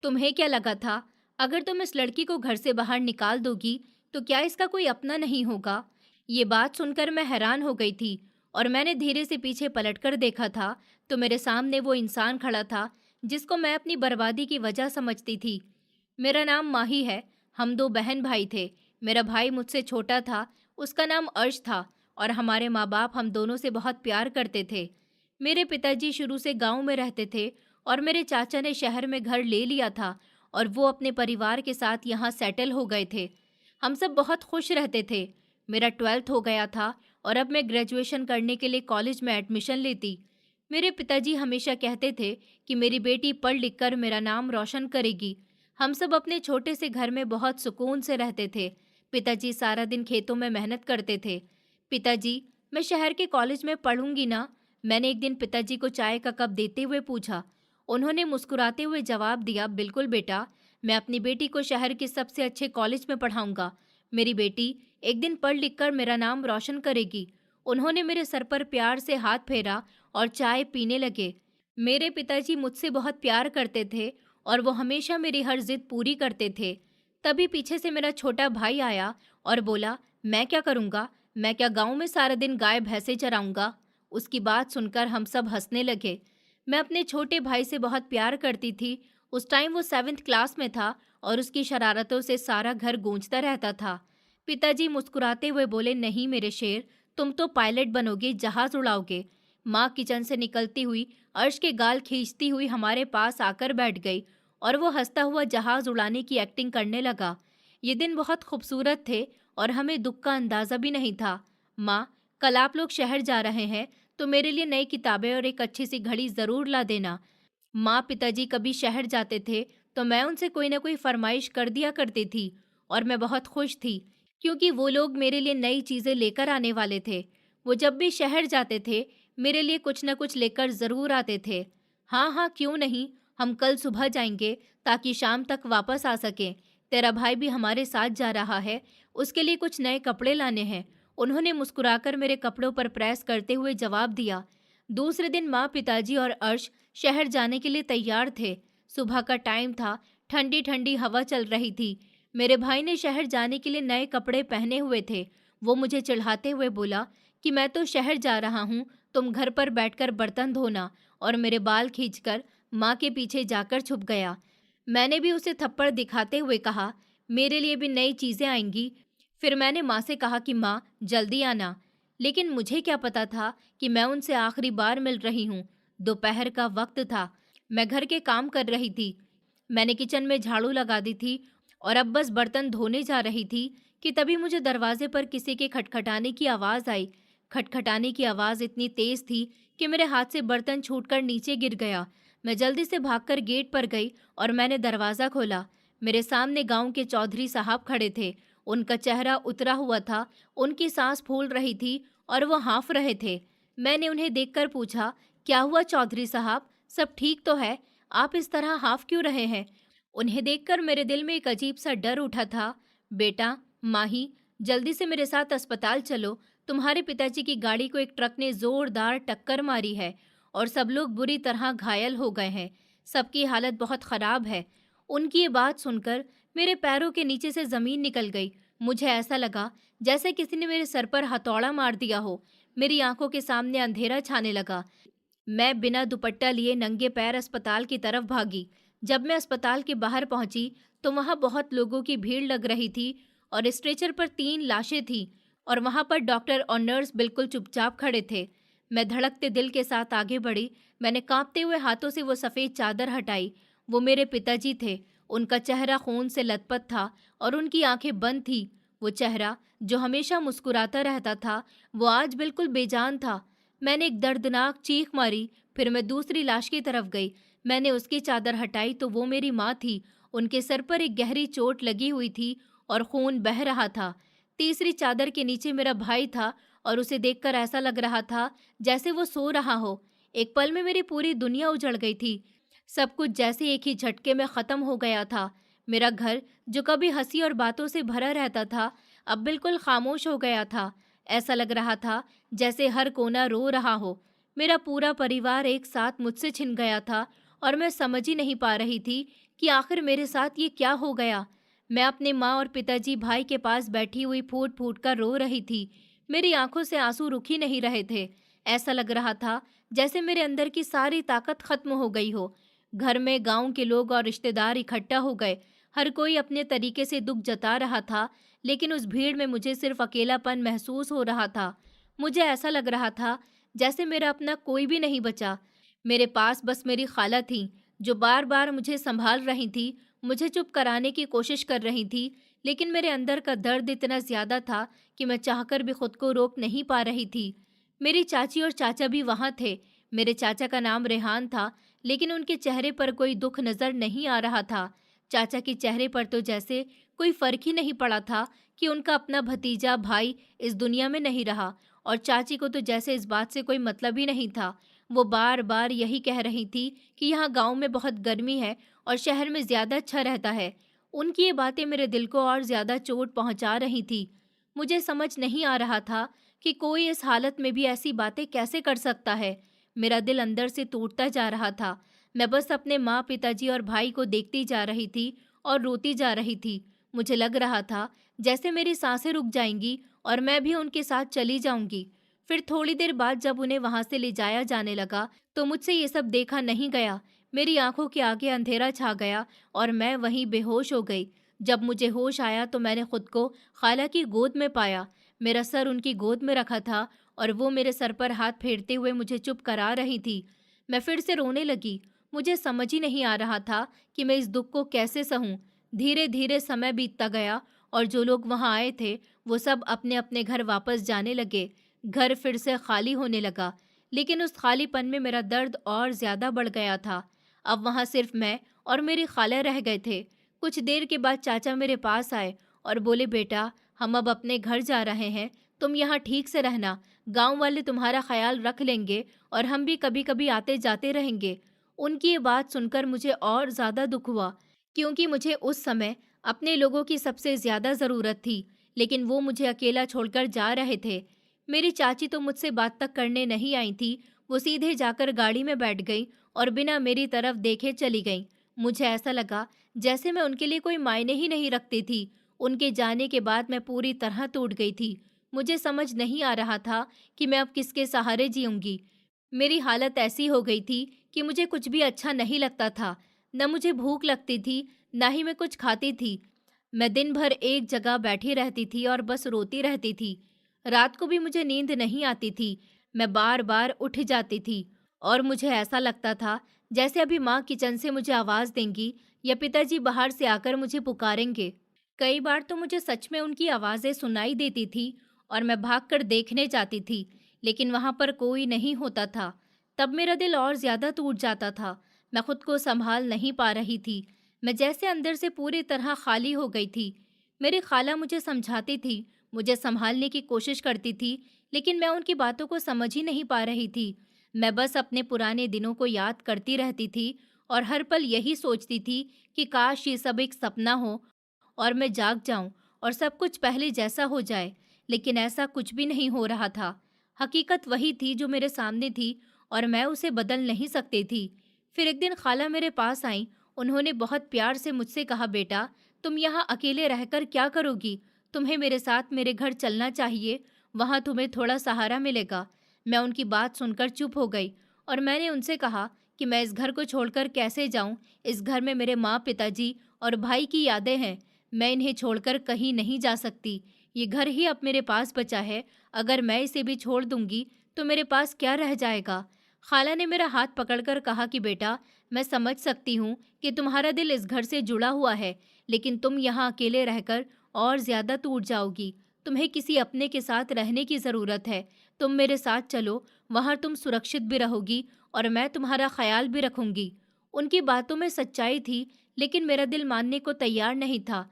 तुम्हें क्या लगा था, अगर तुम इस लड़की को घर से बाहर निकाल दोगी तो क्या इसका कोई अपना नहीं होगा? ये बात सुनकर मैं हैरान हो गई थी और मैंने धीरे से पीछे पलटकर देखा था तो मेरे सामने वो इंसान खड़ा था जिसको मैं अपनी बर्बादी की वजह समझती थी। मेरा नाम माही है। हम दो बहन भाई थे। मेरा भाई मुझसे छोटा था, उसका नाम अर्श था और हमारे माँ बाप हम दोनों से बहुत प्यार करते थे। मेरे पिताजी शुरू से गांव में रहते थे और मेरे चाचा ने शहर में घर ले लिया था और वो अपने परिवार के साथ यहाँ सेटल हो गए थे। हम सब बहुत खुश रहते थे। मेरा 12th हो गया था और अब मैं ग्रेजुएशन करने के लिए कॉलेज में एडमिशन लेती। मेरे पिताजी हमेशा कहते थे कि मेरी बेटी पढ़ लिख कर मेरा नाम रोशन करेगी। हम सब अपने छोटे से घर में बहुत सुकून से रहते थे। पिताजी सारा दिन खेतों में मेहनत करते थे। पिताजी, मैं शहर के कॉलेज में पढ़ूंगी ना? मैंने एक दिन पिताजी को चाय का कप देते हुए पूछा। उन्होंने मुस्कुराते हुए जवाब दिया, बिल्कुल बेटा, मैं अपनी बेटी को शहर के सबसे अच्छे कॉलेज में पढ़ाऊंगा। मेरी बेटी एक दिन पढ़ लिख कर मेरा नाम रोशन करेगी। उन्होंने मेरे सर पर प्यार से हाथ फेरा और चाय पीने लगे। मेरे पिताजी मुझसे बहुत प्यार करते थे और वो हमेशा मेरी हर जिद पूरी करते थे। तभी पीछे से मेरा छोटा भाई आया और बोला, मैं क्या करूँगा? मैं क्या गाँव में सारा दिन गाय भैंसे चराऊँगा? उसकी बात सुनकर हम सब हंसने लगे। मैं अपने छोटे भाई से बहुत प्यार करती थी। उस टाइम वो 7th क्लास में था और उसकी शरारतों से सारा घर गूंजता रहता था। पिताजी मुस्कुराते हुए बोले, नहीं मेरे शेर, तुम तो पायलट बनोगे, जहाज उड़ाओगे। माँ किचन से निकलती हुई अर्श के गाल खींचती हुई हमारे पास आकर बैठ गई और वो हंसता हुआ जहाज उड़ाने की एक्टिंग करने लगा। ये दिन बहुत खूबसूरत थे और हमें दुख का अंदाजा भी नहीं था। माँ, कल आप लोग शहर जा रहे हैं तो मेरे लिए नई किताबें और एक अच्छी सी घड़ी जरूर ला देना। माँ पिताजी कभी शहर जाते थे तो मैं उनसे कोई ना कोई फरमाइश कर दिया करती थी और मैं बहुत खुश थी क्योंकि वो लोग मेरे लिए नई चीज़ें लेकर आने वाले थे। वो जब भी शहर जाते थे मेरे लिए कुछ न कुछ लेकर ज़रूर आते थे। हाँ हाँ, क्यों नहीं, हम कल सुबह जाएंगे ताकि शाम तक वापस आ सकें। तेरा भाई भी हमारे साथ जा रहा है, उसके लिए कुछ नए कपड़े लाने हैं। उन्होंने मुस्कुराकर मेरे कपड़ों पर प्रेस करते हुए जवाब दिया। दूसरे दिन माँ, पिताजी और अर्श शहर जाने के लिए तैयार थे। सुबह का टाइम था, ठंडी ठंडी हवा चल रही थी। मेरे भाई ने शहर जाने के लिए नए कपड़े पहने हुए थे। वो मुझे चिढ़ाते हुए बोला कि मैं तो शहर जा रहा हूँ, तुम घर पर बैठकर बर्तन धोना, और मेरे बाल खींचकर माँ के पीछे जाकर छुप गया। मैंने भी उसे थप्पड़ दिखाते हुए कहा, मेरे लिए भी नई चीज़ें आएंगी। फिर मैंने माँ से कहा कि माँ, जल्दी आना। लेकिन मुझे क्या पता था कि मैं उनसे आखिरी बार मिल रही हूँ। दोपहर का वक्त था। मैं घर के काम कर रही थी। मैंने किचन में झाड़ू लगा दी थी और अब बस बर्तन धोने जा रही थी कि तभी मुझे दरवाजे पर किसी के खटखटाने की आवाज़ आई। खटखटाने की आवाज़ इतनी तेज़ थी कि मेरे हाथ से बर्तन छूटकर नीचे गिर गया। मैं जल्दी से भागकर गेट पर गई और मैंने दरवाज़ा खोला। मेरे सामने गांव के चौधरी साहब खड़े थे। उनका चेहरा उतरा हुआ था, उनकी सांस फूल रही थी और वो हाँफ रहे थे। मैंने उन्हें देखकर पूछा, क्या हुआ चौधरी साहब, सब ठीक तो है? आप इस तरह हाँफ क्यों रहे हैं? उन्हें देखकर मेरे दिल में एक अजीब सा डर उठा था। बेटा, माही, जल्दी से मेरे साथ अस्पताल चलो। तुम्हारे पिताजी की गाड़ी को एक ट्रक ने जोरदार टक्कर मारी है और सब लोग बुरी तरह घायल हो गए हैं। सबकी हालत बहुत खराब है। उनकी ये बात सुनकर मेरे पैरों के नीचे से जमीन निकल गई। मुझे ऐसा लगा जैसे किसी ने मेरे सर पर हथौड़ा मार दिया हो। मेरी आंखों के सामने अंधेरा छाने लगा। मैं बिना दुपट्टा लिए नंगे पैर अस्पताल की तरफ भागी। जब मैं अस्पताल के बाहर पहुंची तो वहां बहुत लोगों की भीड़ लग रही थी और स्ट्रेचर पर 3 लाशें थीं और वहां पर डॉक्टर और नर्स बिल्कुल चुपचाप खड़े थे। मैं धड़कते दिल के साथ आगे बढ़ी। मैंने कांपते हुए हाथों से वो सफ़ेद चादर हटाई। वो मेरे पिताजी थे। उनका चेहरा खून से लथपथ था और उनकी आंखें बंद थीं। वो चेहरा जो हमेशा मुस्कुराता रहता था, वो आज बिल्कुल बेजान था। मैंने एक दर्दनाक चीख मारी। फिर मैं दूसरी लाश की तरफ गई। मैंने उसकी चादर हटाई तो वो मेरी माँ थी। उनके सर पर एक गहरी चोट लगी हुई थी और खून बह रहा था। तीसरी चादर के नीचे मेरा भाई था और उसे देखकर ऐसा लग रहा था जैसे वो सो रहा हो। एक पल में मेरी पूरी दुनिया उजड़ गई थी। सब कुछ जैसे एक ही झटके में ख़त्म हो गया था। मेरा घर, जो कभी हंसी और बातों से भरा रहता था, अब बिल्कुल खामोश हो गया था। ऐसा लग रहा था जैसे हर कोना रो रहा हो। मेरा पूरा परिवार एक साथ मुझसे छिन गया था और मैं समझ ही नहीं पा रही थी कि आखिर मेरे साथ ये क्या हो गया। मैं अपने माँ और पिताजी भाई के पास बैठी हुई फूट फूट कर रो रही थी। मेरी आंखों से आंसू रुक ही नहीं रहे थे। ऐसा लग रहा था जैसे मेरे अंदर की सारी ताकत खत्म हो गई हो। घर में गांव के लोग और रिश्तेदार इकट्ठा हो गए। हर कोई अपने तरीके से दुख जता रहा था, लेकिन उस भीड़ में मुझे सिर्फ अकेलापन महसूस हो रहा था। मुझे ऐसा लग रहा था जैसे मेरा अपना कोई भी नहीं बचा। मेरे पास बस मेरी खाला थी, जो बार बार मुझे संभाल रही थी, मुझे चुप कराने की कोशिश कर रही थी, लेकिन मेरे अंदर का दर्द इतना ज्यादा था कि मैं चाहकर भी खुद को रोक नहीं पा रही थी। मेरी चाची और चाचा भी वहां थे। मेरे चाचा का नाम रेहान था, लेकिन उनके चेहरे पर कोई दुख नजर नहीं आ रहा था। चाचा के चेहरे पर तो जैसे कोई फर्क ही नहीं पड़ा था कि उनका अपना भतीजा भाई इस दुनिया में नहीं रहा, और चाची को तो जैसे इस बात से कोई मतलब ही नहीं था। वो बार बार यही कह रही थी कि यहाँ गांव में बहुत गर्मी है और शहर में ज्यादा अच्छा रहता है। उनकी ये बातें मेरे दिल को और ज्यादा चोट पहुंचा रही थी। मुझे समझ नहीं आ रहा था कि कोई इस हालत में भी ऐसी बातें कैसे कर सकता है। मेरा दिल अंदर से टूटता जा रहा था। मैं बस अपने माँ पिताजी और भाई को देखती जा रही थी और रोती जा रही थी। मुझे लग रहा था जैसे मेरी सांसें रुक जाएंगी और मैं भी उनके साथ चली जाऊंगी। फिर थोड़ी देर बाद जब उन्हें वहां से ले जाया जाने लगा तो मुझसे ये सब देखा नहीं गया। मेरी आंखों के आगे अंधेरा छा गया और मैं वहीं बेहोश हो गई। जब मुझे होश आया तो मैंने खुद को खाला की गोद में पाया। मेरा सर उनकी गोद में रखा था और वो मेरे सर पर हाथ फेरते हुए मुझे चुप करा रही थी। मैं फिर से रोने लगी। मुझे समझ ही नहीं आ रहा था कि मैं इस दुख को कैसे सहूं। धीरे धीरे समय बीतता गया और जो लोग वहां आए थे वो सब अपने अपने घर वापस जाने लगे। घर फिर से खाली होने लगा, लेकिन उस खालीपन में मेरा दर्द और ज्यादा बढ़ गया था। अब वहां सिर्फ मैं और मेरी खाला रह गए थे। कुछ देर के बाद चाचा मेरे पास आए और बोले, बेटा, हम अब अपने घर जा रहे हैं, तुम यहाँ ठीक से रहना, गांव वाले तुम्हारा ख्याल रख लेंगे और हम भी कभी कभी आते जाते रहेंगे। उनकी ये बात सुनकर मुझे और ज्यादा दुख हुआ, क्योंकि मुझे उस समय अपने लोगों की सबसे ज्यादा जरूरत थी, लेकिन वो मुझे अकेला छोड़कर जा रहे थे। मेरी चाची तो मुझसे बात तक करने नहीं आई थी। वो सीधे जाकर गाड़ी में बैठ गई और बिना मेरी तरफ देखे चली गई। मुझे ऐसा लगा जैसे मैं उनके लिए कोई मायने ही नहीं रखती थी। उनके जाने के बाद मैं पूरी तरह टूट गई थी। मुझे समझ नहीं आ रहा था कि मैं अब किसके सहारे जीऊंगी। मेरी हालत ऐसी हो गई थी कि मुझे कुछ भी अच्छा नहीं लगता था। न मुझे भूख लगती थी, न ही मैं कुछ खाती थी। मैं दिन भर एक जगह बैठी रहती थी और बस रोती रहती थी। रात को भी मुझे नींद नहीं आती थी। मैं बार बार उठ जाती थी और मुझे ऐसा लगता था जैसे अभी माँ किचन से मुझे आवाज़ देंगी या पिताजी बाहर से आकर मुझे पुकारेंगे। कई बार तो मुझे सच में उनकी आवाज़ें सुनाई देती थी और मैं भागकर देखने जाती थी, लेकिन वहाँ पर कोई नहीं होता था। तब मेरा दिल और ज़्यादा टूट जाता था। मैं खुद को संभाल नहीं पा रही थी। मैं जैसे अंदर से पूरी तरह खाली हो गई थी। मेरी खाला मुझे समझाती थी, मुझे संभालने की कोशिश करती थी, लेकिन मैं उनकी बातों को समझ ही नहीं पा रही थी। मैं बस अपने पुराने दिनों को याद करती रहती थी और हर पल यही सोचती थी कि काश ये सब एक सपना हो और मैं जाग जाऊं और सब कुछ पहले जैसा हो जाए, लेकिन ऐसा कुछ भी नहीं हो रहा था। हकीकत वही थी जो मेरे सामने थी और मैं उसे बदल नहीं सकती थी। फिर एक दिन खाला मेरे पास आई। उन्होंने बहुत प्यार से मुझसे कहा, बेटा, तुम यहाँ अकेले रहकर क्या करोगी? तुम्हें मेरे साथ मेरे घर चलना चाहिए, वहाँ तुम्हें थोड़ा सहारा मिलेगा। मैं उनकी बात सुनकर चुप हो गई और मैंने उनसे कहा कि मैं इस घर को छोड़कर कैसे जाऊं। इस घर में मेरे माँ पिताजी और भाई की यादें हैं। मैं इन्हें छोड़कर कहीं नहीं जा सकती। ये घर ही अब मेरे पास बचा है। अगर मैं इसे भी छोड़ दूंगी तो मेरे पास क्या रह जाएगा? खाला ने मेरा हाथ पकड़कर कहा कि बेटा, मैं समझ सकती हूँ कि तुम्हारा दिल इस घर से जुड़ा हुआ है, लेकिन तुम यहाँ अकेले रहकर और ज्यादा टूट जाओगी। तुम्हें किसी अपने के साथ रहने की जरूरत है। तुम मेरे साथ चलो, वहाँ तुम सुरक्षित भी रहोगी और मैं तुम्हारा ख्याल भी रखूंगी। उनकी बातों में सच्चाई थी, लेकिन मेरा दिल मानने को तैयार नहीं था।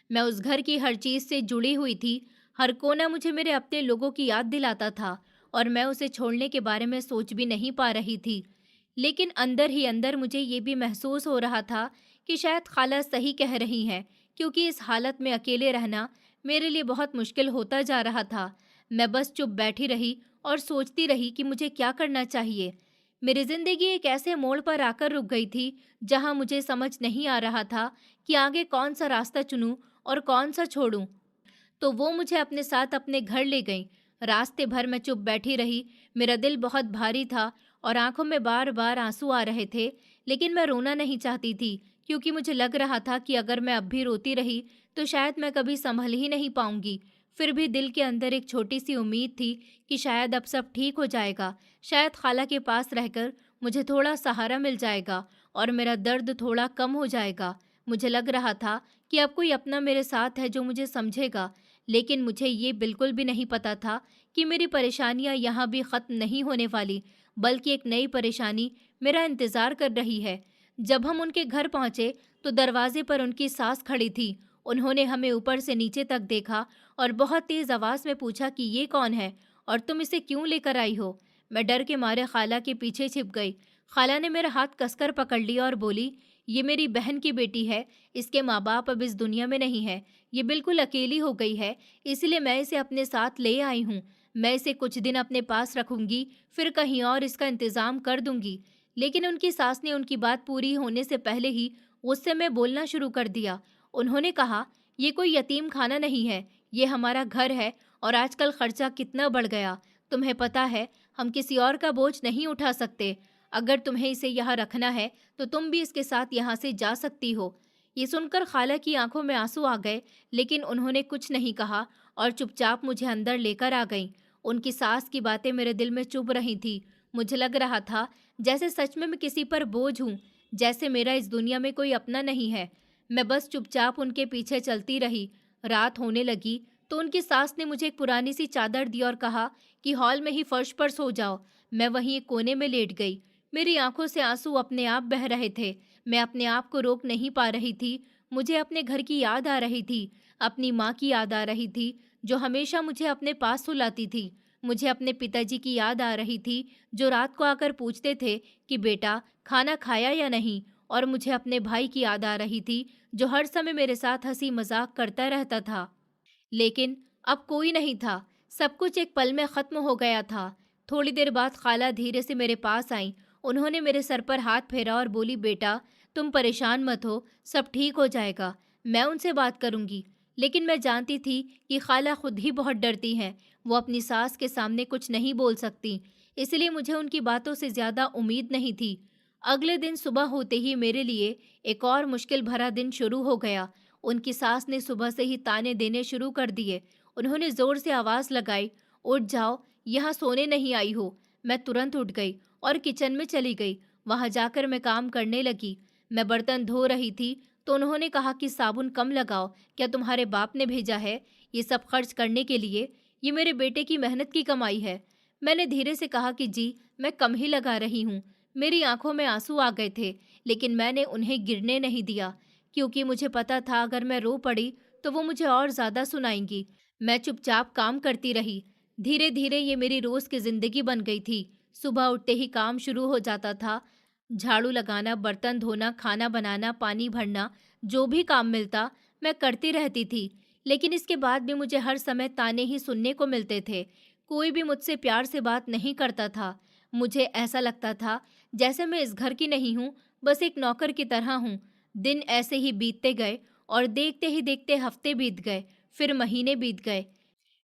मैं उस घर की हर चीज से जुड़ी हुई थी। हर कोना मुझे मेरे अपने लोगों की याद दिलाता था और मैं उसे छोड़ने के बारे में सोच भी नहीं पा रही थी। लेकिन अंदर ही अंदर मुझे ये भी महसूस हो रहा था कि शायद खाला सही कह रही हैं, क्योंकि इस हालत में अकेले रहना मेरे लिए बहुत मुश्किल होता जा रहा था। मैं बस चुप बैठी रही और सोचती रही कि मुझे क्या करना चाहिए। मेरी जिंदगी एक ऐसे मोड़ पर आकर रुक गई थी जहां मुझे समझ नहीं आ रहा था कि आगे कौन सा रास्ता चुनूं और कौन सा छोड़ूं। तो वो मुझे अपने साथ अपने घर ले गईं। रास्ते भर मैं चुप बैठी रही। मेरा दिल बहुत भारी था और आंखों में बार बार आंसू आ रहे थे, लेकिन मैं रोना नहीं चाहती थी क्योंकि मुझे लग रहा था कि अगर मैं अब भी रोती रही तो शायद मैं कभी संभल ही नहीं पाऊंगी। फिर भी दिल के अंदर एक छोटी सी उम्मीद थी कि शायद अब सब ठीक हो जाएगा। शायद खाला के पास रहकर मुझे थोड़ा सहारा मिल जाएगा और मेरा दर्द थोड़ा कम हो जाएगा। मुझे लग रहा था कि अब कोई अपना मेरे साथ है जो मुझे समझेगा। लेकिन मुझे ये बिल्कुल भी नहीं पता था कि मेरी परेशानियां यहाँ भी ख़त्म नहीं होने वाली, बल्कि एक नई परेशानी मेरा इंतज़ार कर रही है। जब हम उनके घर पहुँचे तो दरवाजे पर उनकी सास खड़ी थी। उन्होंने हमें ऊपर से नीचे तक देखा और बहुत तेज़ आवाज़ में पूछा कि ये कौन है और तुम इसे क्यों लेकर आई हो। मैं डर के मारे खाला के पीछे छिप गई। खाला ने मेरा हाथ कसकर पकड़ लिया और बोली, ये मेरी बहन की बेटी है। इसके माँ बाप अब इस दुनिया में नहीं है। ये बिल्कुल अकेली हो गई है, इसलिए मैं इसे अपने साथ ले आई हूँ। मैं इसे कुछ दिन अपने पास रखूंगी, फिर कहीं और इसका इंतज़ाम कर दूंगी। लेकिन उनकी सास ने उनकी बात पूरी होने से पहले ही गुस्से में बोलना शुरू कर दिया। उन्होंने कहा, ये कोई यतीम खाना नहीं है, ये हमारा घर है और आजकल खर्चा कितना बढ़ गया। तुम्हें पता है, हम किसी और का बोझ नहीं उठा सकते। अगर तुम्हें इसे यहाँ रखना है तो तुम भी इसके साथ यहाँ से जा सकती हो। ये सुनकर खाला की आंखों में आंसू आ गए, लेकिन उन्होंने कुछ नहीं कहा और चुपचाप मुझे अंदर लेकर आ गईं। उनकी सास की बातें मेरे दिल में चुभ रही थी। मुझे लग रहा था जैसे सच में मैं किसी पर बोझ हूँ, जैसे मेरा इस दुनिया में कोई अपना नहीं है। मैं बस चुपचाप उनके पीछे चलती रही। रात होने लगी तो उनकी सास ने मुझे एक पुरानी सी चादर दी और कहा कि हॉल में ही फर्श पर सो जाओ। मैं वहीं एक कोने में लेट गई। मेरी आंखों से आंसू अपने आप बह रहे थे। मैं अपने आप को रोक नहीं पा रही थी। मुझे अपने घर की याद आ रही थी, अपनी माँ की याद आ रही थी जो हमेशा मुझे अपने पास सुलाती थी। मुझे अपने पिताजी की याद आ रही थी जो रात को आकर पूछते थे कि बेटा खाना खाया या नहीं। और मुझे अपने भाई की याद आ रही थी जो हर समय मेरे साथ हंसी मजाक करता रहता था। लेकिन अब कोई नहीं था। सब कुछ एक पल में खत्म हो गया था। थोड़ी देर बाद खाला धीरे से मेरे पास आई। उन्होंने मेरे सर पर हाथ फेरा और बोली, बेटा तुम परेशान मत हो, सब ठीक हो जाएगा। मैं उनसे बात करूंगी। लेकिन मैं जानती थी कि खाला खुद ही बहुत डरती हैं। वो अपनी सास के सामने कुछ नहीं बोल सकती, इसलिए मुझे उनकी बातों से ज्यादा उम्मीद नहीं थी। अगले दिन सुबह होते ही मेरे लिए एक और मुश्किल भरा दिन शुरू हो गया। उनकी सास ने सुबह से ही ताने देने शुरू कर दिए। उन्होंने जोर से आवाज लगाई, उठ जाओ, यहाँ सोने नहीं आई हो। मैं तुरंत उठ गई और किचन में चली गई। वहां जाकर मैं काम करने लगी। मैं बर्तन धो रही थी तो उन्होंने कहा कि साबुन कम लगाओ, क्या तुम्हारे बाप ने भेजा है ये सब खर्च करने के लिए? ये मेरे बेटे की मेहनत की कमाई है। मैंने धीरे से कहा कि जी, मैं कम ही लगा रही हूँ। मेरी आंखों में आंसू आ गए थे, लेकिन मैंने उन्हें गिरने नहीं दिया क्योंकि मुझे पता था अगर मैं रो पड़ी तो वो मुझे और ज्यादा सुनाएंगी। मैं चुपचाप काम करती रही। धीरे धीरे ये मेरी रोज की जिंदगी बन गई थी। सुबह उठते ही काम शुरू हो जाता था। झाड़ू लगाना, बर्तन धोना, खाना बनाना, पानी भरना, जो भी काम मिलता मैं करती रहती थी। लेकिन इसके बाद भी मुझे हर समय ताने ही सुनने को मिलते थे। कोई भी मुझसे प्यार से बात नहीं करता था। मुझे ऐसा लगता था जैसे मैं इस घर की नहीं हूँ, बस एक नौकर की तरह हूँ। दिन ऐसे ही बीतते गए और देखते ही देखते हफ्ते बीत गए, फिर महीने बीत गए।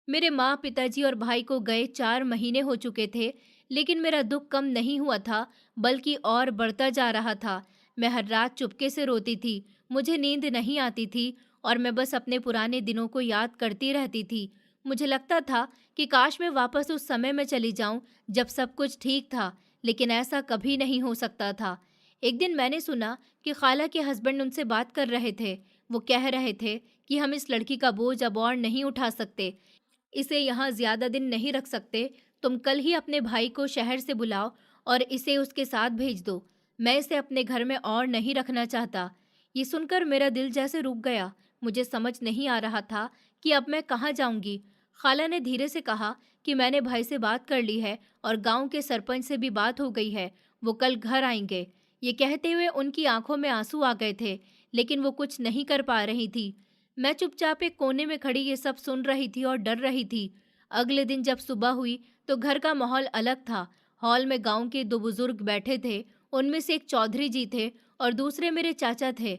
मेरे माँ, पिताजी और भाई को गए 4 महीने हो चुके थे, लेकिन मेरा दुख कम नहीं हुआ था, बल्कि और बढ़ता जा रहा था। मैं हर रात चुपके से रोती थी। मुझे नींद नहीं आती थी और मैं बस अपने पुराने दिनों को याद करती रहती थी। मुझे लगता था कि काश मैं वापस उस समय में चली जाऊं जब सब कुछ ठीक था, लेकिन ऐसा कभी नहीं हो सकता था। एक दिन मैंने सुना कि खाला के हस्बैंड उनसे बात कर रहे थे। वो कह रहे थे कि हम इस लड़की का बोझ अब और नहीं उठा सकते, इसे यहाँ ज्यादा दिन नहीं रख सकते। तुम कल ही अपने भाई को शहर से बुलाओ और इसे उसके साथ भेज दो। मैं इसे अपने घर में और नहीं रखना चाहता। ये सुनकर मेरा दिल जैसे रुक गया। मुझे समझ नहीं आ रहा था कि अब मैं कहाँ जाऊंगी। खाला ने धीरे से कहा कि मैंने भाई से बात कर ली है और गांव के सरपंच से भी बात हो गई है, वो कल घर आएंगे। ये कहते हुए उनकी आंखों में आंसू आ गए थे, लेकिन वो कुछ नहीं कर पा रही थी। मैं चुपचाप एक कोने में खड़ी ये सब सुन रही थी और डर रही थी। अगले दिन जब सुबह हुई तो घर का माहौल अलग था। हॉल में गांव के दो बुजुर्ग बैठे थे। उनमें से एक चौधरी जी थे और दूसरे मेरे चाचा थे।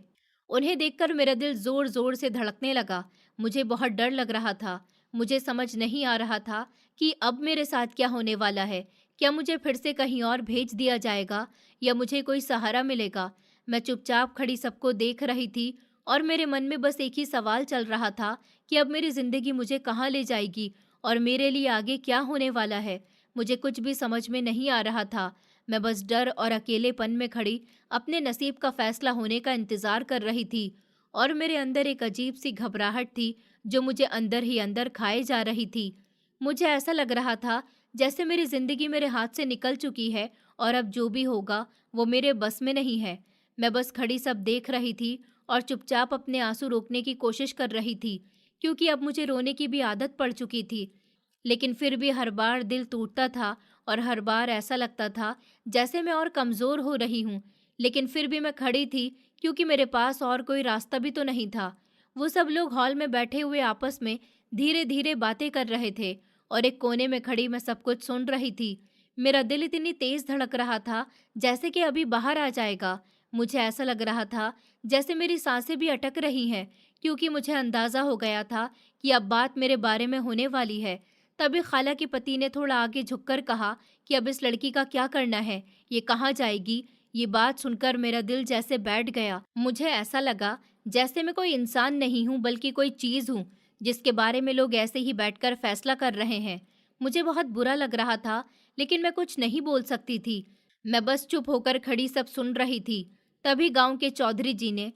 उन्हें देखकर मेरा दिल जोर जोर से धड़कने लगा। मुझे बहुत डर लग रहा था। मुझे समझ नहीं आ रहा था कि अब मेरे साथ क्या होने वाला है। क्या मुझे फिर से कहीं और भेज दिया जाएगा या मुझे कोई सहारा मिलेगा? मैं चुपचाप खड़ी सबको देख रही थी और मेरे मन में बस एक ही सवाल चल रहा था कि अब मेरी जिंदगी मुझे कहाँ ले जाएगी और मेरे लिए आगे क्या होने वाला है। मुझे कुछ भी समझ में नहीं आ रहा था। मैं बस डर और अकेलेपन में खड़ी अपने नसीब का फैसला होने का इंतजार कर रही थी और मेरे अंदर एक अजीब सी घबराहट थी जो मुझे अंदर ही अंदर खाए जा रही थी। मुझे ऐसा लग रहा था जैसे मेरी जिंदगी मेरे हाथ से निकल चुकी है और अब जो भी होगा वो मेरे बस में नहीं है। मैं बस खड़ी सब देख रही थी और चुपचाप अपने आंसू रोकने की कोशिश कर रही थी, क्योंकि अब मुझे रोने की भी आदत पड़ चुकी थी। लेकिन फिर भी हर बार दिल टूटता था और हर बार ऐसा लगता था जैसे मैं और कमज़ोर हो रही हूँ। लेकिन फिर भी मैं खड़ी थी, क्योंकि मेरे पास और कोई रास्ता भी तो नहीं था। वो सब लोग हॉल में बैठे हुए आपस में धीरे धीरे बातें कर रहे थे और एक कोने में खड़ी मैं सब कुछ सुन रही थी। मेरा दिल इतनी तेज धड़क रहा था जैसे कि अभी बाहर आ जाएगा। मुझे ऐसा लग रहा था जैसे मेरी सांसें भी अटक रही हैं, क्योंकि मुझे अंदाज़ा हो गया था कि अब बात मेरे बारे में होने वाली है। तभी खाला के पति ने थोड़ा आगे झुककर कहा कि अब इस लड़की का क्या करना है, ये कहाँ जाएगी। ये बात सुनकर मेरा दिल जैसे बैठ गया। मुझे ऐसा लगा जैसे मैं कोई इंसान नहीं हूँ बल्कि कोई चीज़ हूँ जिसके बारे में लोग ऐसे ही बैठकर फैसला कर रहे हैं। मुझे बहुत बुरा लग रहा था, लेकिन मैं कुछ नहीं बोल सकती थी। मैं बस चुप होकर खड़ी सब सुन रही थी। तभी गांव के चौधरी जी ने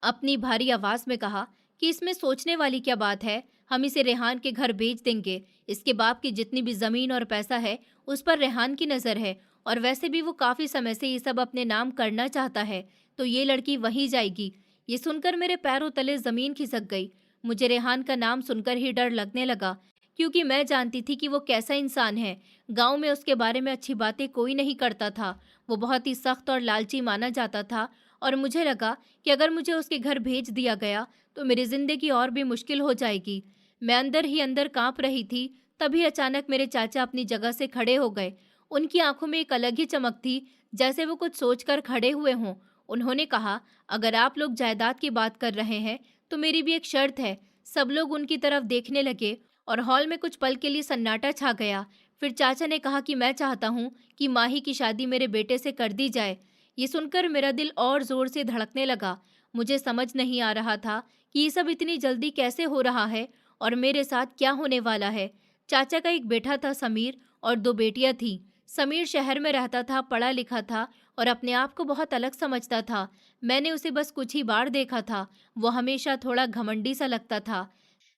अपनी भारी आवाज में कहा कि इसमें सोचने वाली क्या बात है, हम इसे रेहान के घर भेज देंगे। इसके बाप की जितनी भी जमीन और पैसा है उस पर रेहान की नज़र है, और वैसे भी वो काफ़ी समय से ये सब अपने नाम करना चाहता है, तो ये लड़की वहीं जाएगी। ये सुनकर मेरे पैरों तले ज़मीन खिसक गई। मुझे रेहान का नाम सुनकर ही डर लगने लगा, क्योंकि मैं जानती थी कि वो कैसा इंसान है। गांव में उसके बारे में अच्छी बातें कोई नहीं करता था। वो बहुत ही सख्त और लालची माना जाता था, और मुझे लगा कि अगर मुझे उसके घर भेज दिया गया तो मेरी जिंदगी और भी मुश्किल हो जाएगी। मैं अंदर ही अंदर कांप रही थी। तभी अचानक मेरे चाचा अपनी जगह से खड़े हो गए। उनकी आंखों में एक अलग ही चमक थी, जैसे वो कुछ सोचकर खड़े हुए हों। उन्होंने कहा, अगर आप लोग जायदाद की बात कर रहे हैं तो मेरी भी एक शर्त है। सब लोग उनकी तरफ देखने लगे और हॉल में कुछ पल के लिए सन्नाटा छा गया। फिर चाचा ने कहा कि मैं चाहता हूँ कि माही की शादी मेरे बेटे से कर दी जाए। ये सुनकर मेरा दिल और जोर से धड़कने लगा। मुझे समझ नहीं आ रहा था कि ये सब इतनी जल्दी कैसे हो रहा है और मेरे साथ क्या होने वाला है। चाचा का एक बेटा था समीर, और दो बेटियां थीं। समीर शहर में रहता था, पढ़ा लिखा था और अपने आप को बहुत अलग समझता था। मैंने उसे बस कुछ ही बार देखा था। वो हमेशा थोड़ा घमंडी सा लगता था।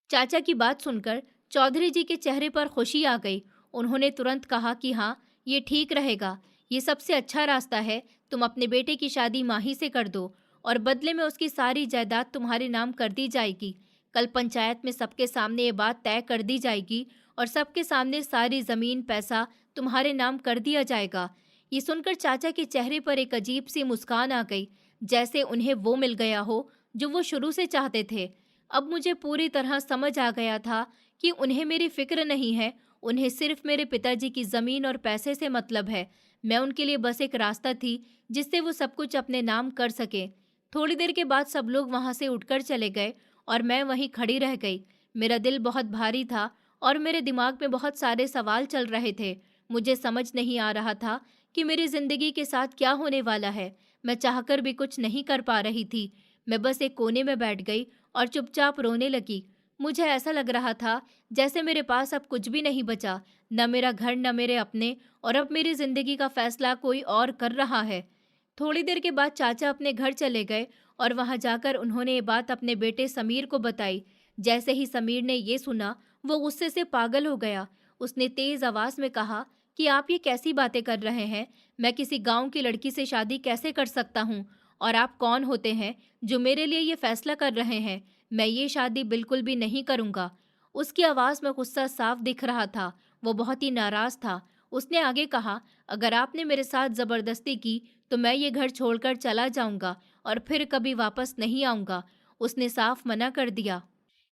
चाचा की बात सुनकर चौधरी जी के चेहरे पर खुशी आ गई। उन्होंने तुरंत कहा कि हाँ, ये ठीक रहेगा, ये सबसे अच्छा रास्ता है। तुम अपने बेटे की शादी माही से कर दो और बदले में उसकी सारी जायदाद तुम्हारे नाम कर दी जाएगी। कल पंचायत में सबके सामने ये बात तय कर दी जाएगी और सबके सामने सारी जमीन पैसा तुम्हारे नाम कर दिया जाएगा। ये सुनकर चाचा के चेहरे पर एक अजीब सी मुस्कान आ गई, जैसे उन्हें वो मिल गया हो जो वो शुरू से चाहते थे। अब मुझे पूरी तरह समझ आ गया था कि उन्हें मेरी फिक्र नहीं है। उन्हें सिर्फ मेरे पिताजी की ज़मीन और पैसे से मतलब है। मैं उनके लिए बस एक रास्ता थी जिससे वो सब कुछ अपने नाम कर सके। थोड़ी देर के बाद सब लोग वहाँ से उठकर चले गए और मैं वहीं खड़ी रह गई। मेरा दिल बहुत भारी था और मेरे दिमाग में बहुत सारे सवाल चल रहे थे। मुझे समझ नहीं आ रहा था कि मेरी ज़िंदगी के साथ क्या होने वाला है। मैं चाहकर भी कुछ नहीं कर पा रही थी। मैं बस एक कोने में बैठ गई और चुपचाप रोने लगी। मुझे ऐसा लग रहा था जैसे मेरे पास अब कुछ भी नहीं बचा, न मेरा घर, न मेरे अपने, और अब मेरी जिंदगी का फैसला कोई और कर रहा है। थोड़ी देर के बाद चाचा अपने घर चले गए और वहां जाकर उन्होंने ये बात अपने बेटे समीर को बताई। जैसे ही समीर ने ये सुना, वो गुस्से से पागल हो गया। उसने तेज आवाज में कहा कि आप ये कैसी बातें कर रहे हैं? मैं किसी गांव की लड़की से शादी कैसे कर सकता हूँ? और आप कौन होते हैं जो मेरे लिए ये फैसला कर रहे हैं? मैं ये शादी बिल्कुल भी नहीं करूँगा। उसकी आवाज़ में गुस्सा साफ दिख रहा था। वो बहुत ही नाराज़ था। उसने आगे कहा, अगर आपने मेरे साथ ज़बरदस्ती की तो मैं ये घर छोड़कर चला जाऊँगा और फिर कभी वापस नहीं आऊँगा। उसने साफ मना कर दिया।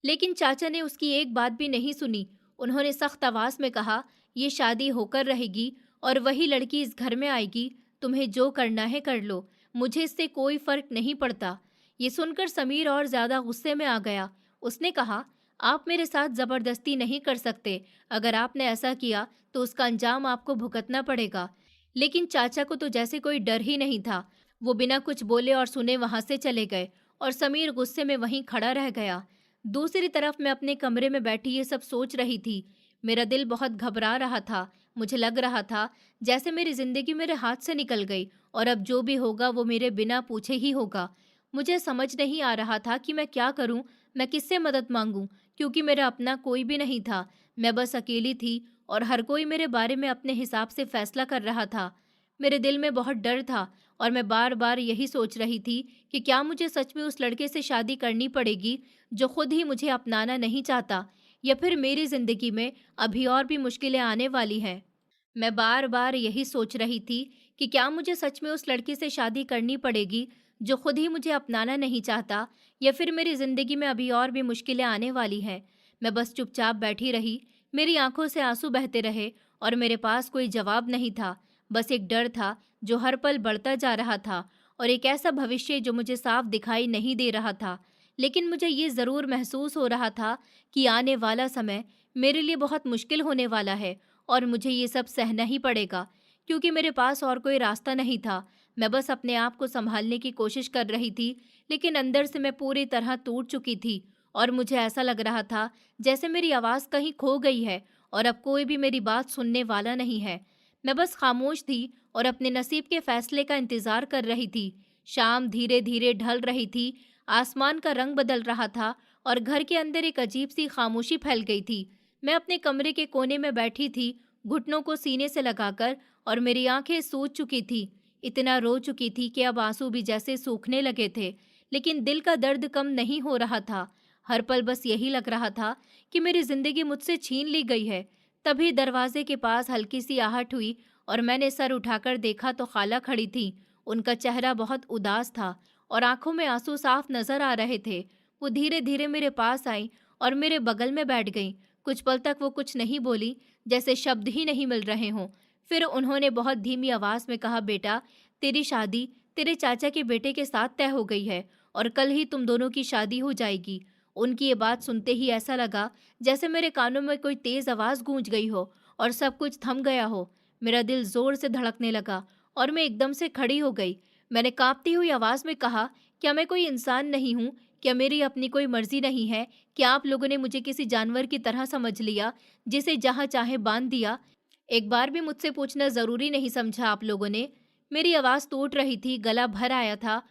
लेकिन चाचा ने उसकी एक बात भी नहीं सुनी। उन्होंने सख्त आवाज़ में कहा, ये शादी होकर रहेगी और वही लड़की इस घर में आएगी, तुम्हें जो करना है कर लो, मुझे इससे कोई फर्क नहीं पड़ता। ये सुनकर समीर और ज्यादा गुस्से में आ गया। उसने कहा, आप मेरे साथ जबरदस्ती नहीं कर सकते, अगर आपने ऐसा किया तो उसका अंजाम आपको भुगतना पड़ेगा। लेकिन चाचा को तो जैसे कोई डर ही नहीं था। वो बिना कुछ बोले और सुने वहां से चले गए और समीर गुस्से में वहीं खड़ा रह गया। दूसरी तरफ मैं अपने कमरे में बैठी ये सब सोच रही थी। मेरा दिल बहुत घबरा रहा था। मुझे लग रहा था जैसे मेरी जिंदगी मेरे हाथ से निकल गई और अब जो भी होगा वो मेरे बिना पूछे ही होगा। मुझे समझ नहीं आ रहा था कि मैं क्या करूं, मैं किससे मदद मांगूं, क्योंकि मेरा अपना कोई भी नहीं था। मैं बस अकेली थी और हर कोई मेरे बारे में अपने हिसाब से फैसला कर रहा था। मेरे दिल में बहुत डर था और मैं बार बार यही सोच रही थी कि क्या मुझे सच में उस लड़के से शादी करनी पड़ेगी जो खुद ही मुझे अपनाना नहीं चाहता, या फिर मेरी जिंदगी में अभी और भी मुश्किलें आने वाली हैं। मैं बार बार यही सोच रही थी कि क्या मुझे सच में उस लड़के से शादी करनी पड़ेगी जो खुद ही मुझे अपनाना नहीं चाहता, या फिर मेरी जिंदगी में अभी और भी मुश्किलें आने वाली हैं। मैं बस चुपचाप बैठी रही। मेरी आंखों से आंसू बहते रहे और मेरे पास कोई जवाब नहीं था। बस एक डर था जो हर पल बढ़ता जा रहा था और एक ऐसा भविष्य जो मुझे साफ दिखाई नहीं दे रहा था। लेकिन मुझे ये ज़रूर महसूस हो रहा था कि आने वाला समय मेरे लिए बहुत मुश्किल होने वाला है और मुझे ये सब सहना ही पड़ेगा, क्योंकि मेरे पास और कोई रास्ता नहीं था। मैं बस अपने आप को संभालने की कोशिश कर रही थी, लेकिन अंदर से मैं पूरी तरह टूट चुकी थी और मुझे ऐसा लग रहा था जैसे मेरी आवाज़ कहीं खो गई है और अब कोई भी मेरी बात सुनने वाला नहीं है। मैं बस खामोश थी और अपने नसीब के फैसले का इंतज़ार कर रही थी। शाम धीरे धीरे ढल रही थी, आसमान का रंग बदल रहा था और घर के अंदर एक अजीब सी खामोशी फैल गई थी। मैं अपने कमरे के कोने में बैठी थी, घुटनों को सीने से लगाकर, और मेरी आंखें सूज चुकी थी। इतना रो चुकी थी कि अब आंसू भी जैसे सूखने लगे थे, लेकिन दिल का दर्द कम नहीं हो रहा था। हर पल बस यही लग रहा था कि मेरी जिंदगी मुझसे छीन ली गई है। तभी दरवाजे के पास हल्की सी आहट हुई और मैंने सर उठाकर देखा तो खाला खड़ी थी। उनका चेहरा बहुत उदास था और आंखों में आंसू साफ नजर आ रहे थे। वो धीरे धीरे मेरे पास आई और मेरे बगल में बैठ गईं। कुछ पल तक वो कुछ नहीं बोली, जैसे शब्द ही नहीं मिल रहे हों। फिर उन्होंने बहुत धीमी आवाज में कहा, बेटा, तेरी शादी तेरे चाचा के बेटे के साथ तय हो गई है और कल ही तुम दोनों की शादी हो जाएगी। उनकी ये बात सुनते ही ऐसा लगा जैसे मेरे कानों में कोई तेज आवाज गूंज गई हो और सब कुछ थम गया हो। मेरा दिल जोर से धड़कने लगा और मैं एकदम से खड़ी हो गई। मैंने कांपती हुई आवाज में कहा, क्या मैं कोई इंसान नहीं हूँ? क्या मेरी अपनी कोई मर्जी नहीं है? क्या आप लोगों ने मुझे किसी जानवर की तरह समझ लिया, जिसे जहाँ चाहे बांध दिया? एक बार भी मुझसे पूछना जरूरी नहीं समझा आप लोगों ने? मेरी आवाज टूट रही थी, गला भर आया था